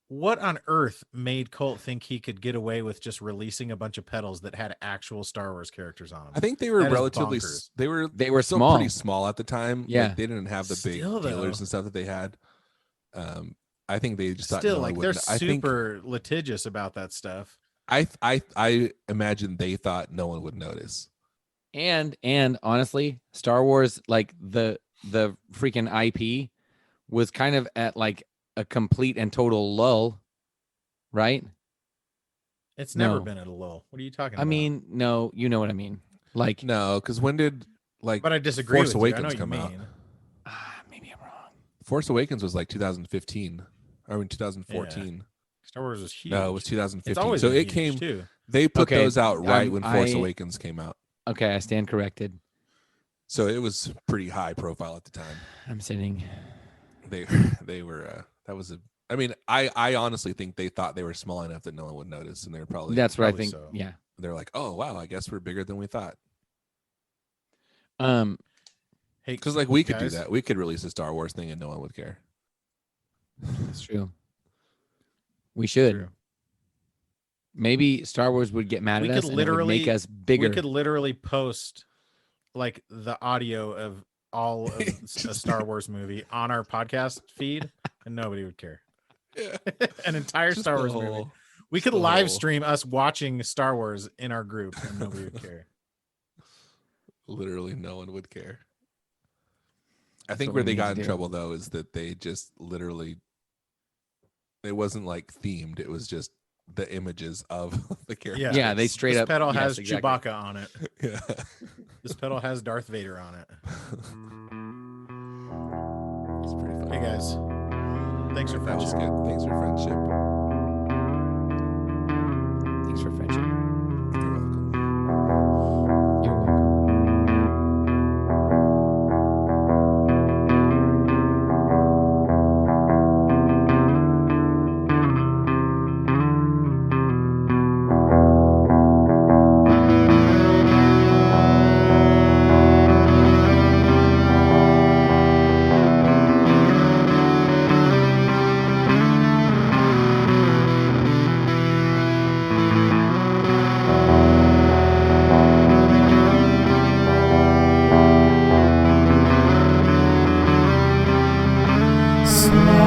What on earth made Colt think he could get away with just releasing a bunch of pedals that had actual Star Wars characters on them? I think they were That is relatively. bonkers. They were Still still small. pretty small at the time. Yeah. Like, they didn't have the big Still, though. dealers and stuff that they had. I think they just thought Still, no one like they're would. I think super litigious about that stuff. I imagine they thought no one would notice. And honestly, Star Wars, like the freaking IP was kind of at like a complete and total lull, right? It's never No. been at a lull. What are you talking I about? mean, no, you know what I mean. Like, No, because when did but I disagree Force with you. I know Awakens what you come out? mean. maybe I'm wrong. Force Awakens was like 2015. I mean 2014. Star Wars was huge. No, it was It's 2015. always So been it huge, came. too. They put Okay, those out right when Force I- Awakens came out. Okay, I stand corrected. So it was pretty high profile at the time. I'm sitting. They were that was a. I mean, I honestly think they thought they were small enough that no one would notice, and they're probably That's what I probably think. so. Yeah. they're like, oh wow, I guess we're bigger than we thought. Hey, Because like we could do guys, that. We could release a Star Wars thing and no one would care. That's true. We should. True. Maybe Star Wars would get mad We at could us and it would make literally- us bigger. We could literally post like the audio of all of a Star Wars movie on our podcast feed, and nobody would care. Yeah. An entire Just Star the Wars movie. whole- We just could the live whole- stream us watching Star Wars in our group, and nobody would care. Literally, no one would care. I That's think what where we they need to got in do. trouble though is that they just literally, it wasn't like themed. It was just the images of the characters. Yeah, they straight This up. pedal yes, has exactly. Chewbacca on it. Yeah. This pedal has Darth Vader on it. It's pretty funny. Hey guys, thanks for That was friendship. good. Thanks for friendship. Thanks for friendship. You're welcome. You're welcome. Smile.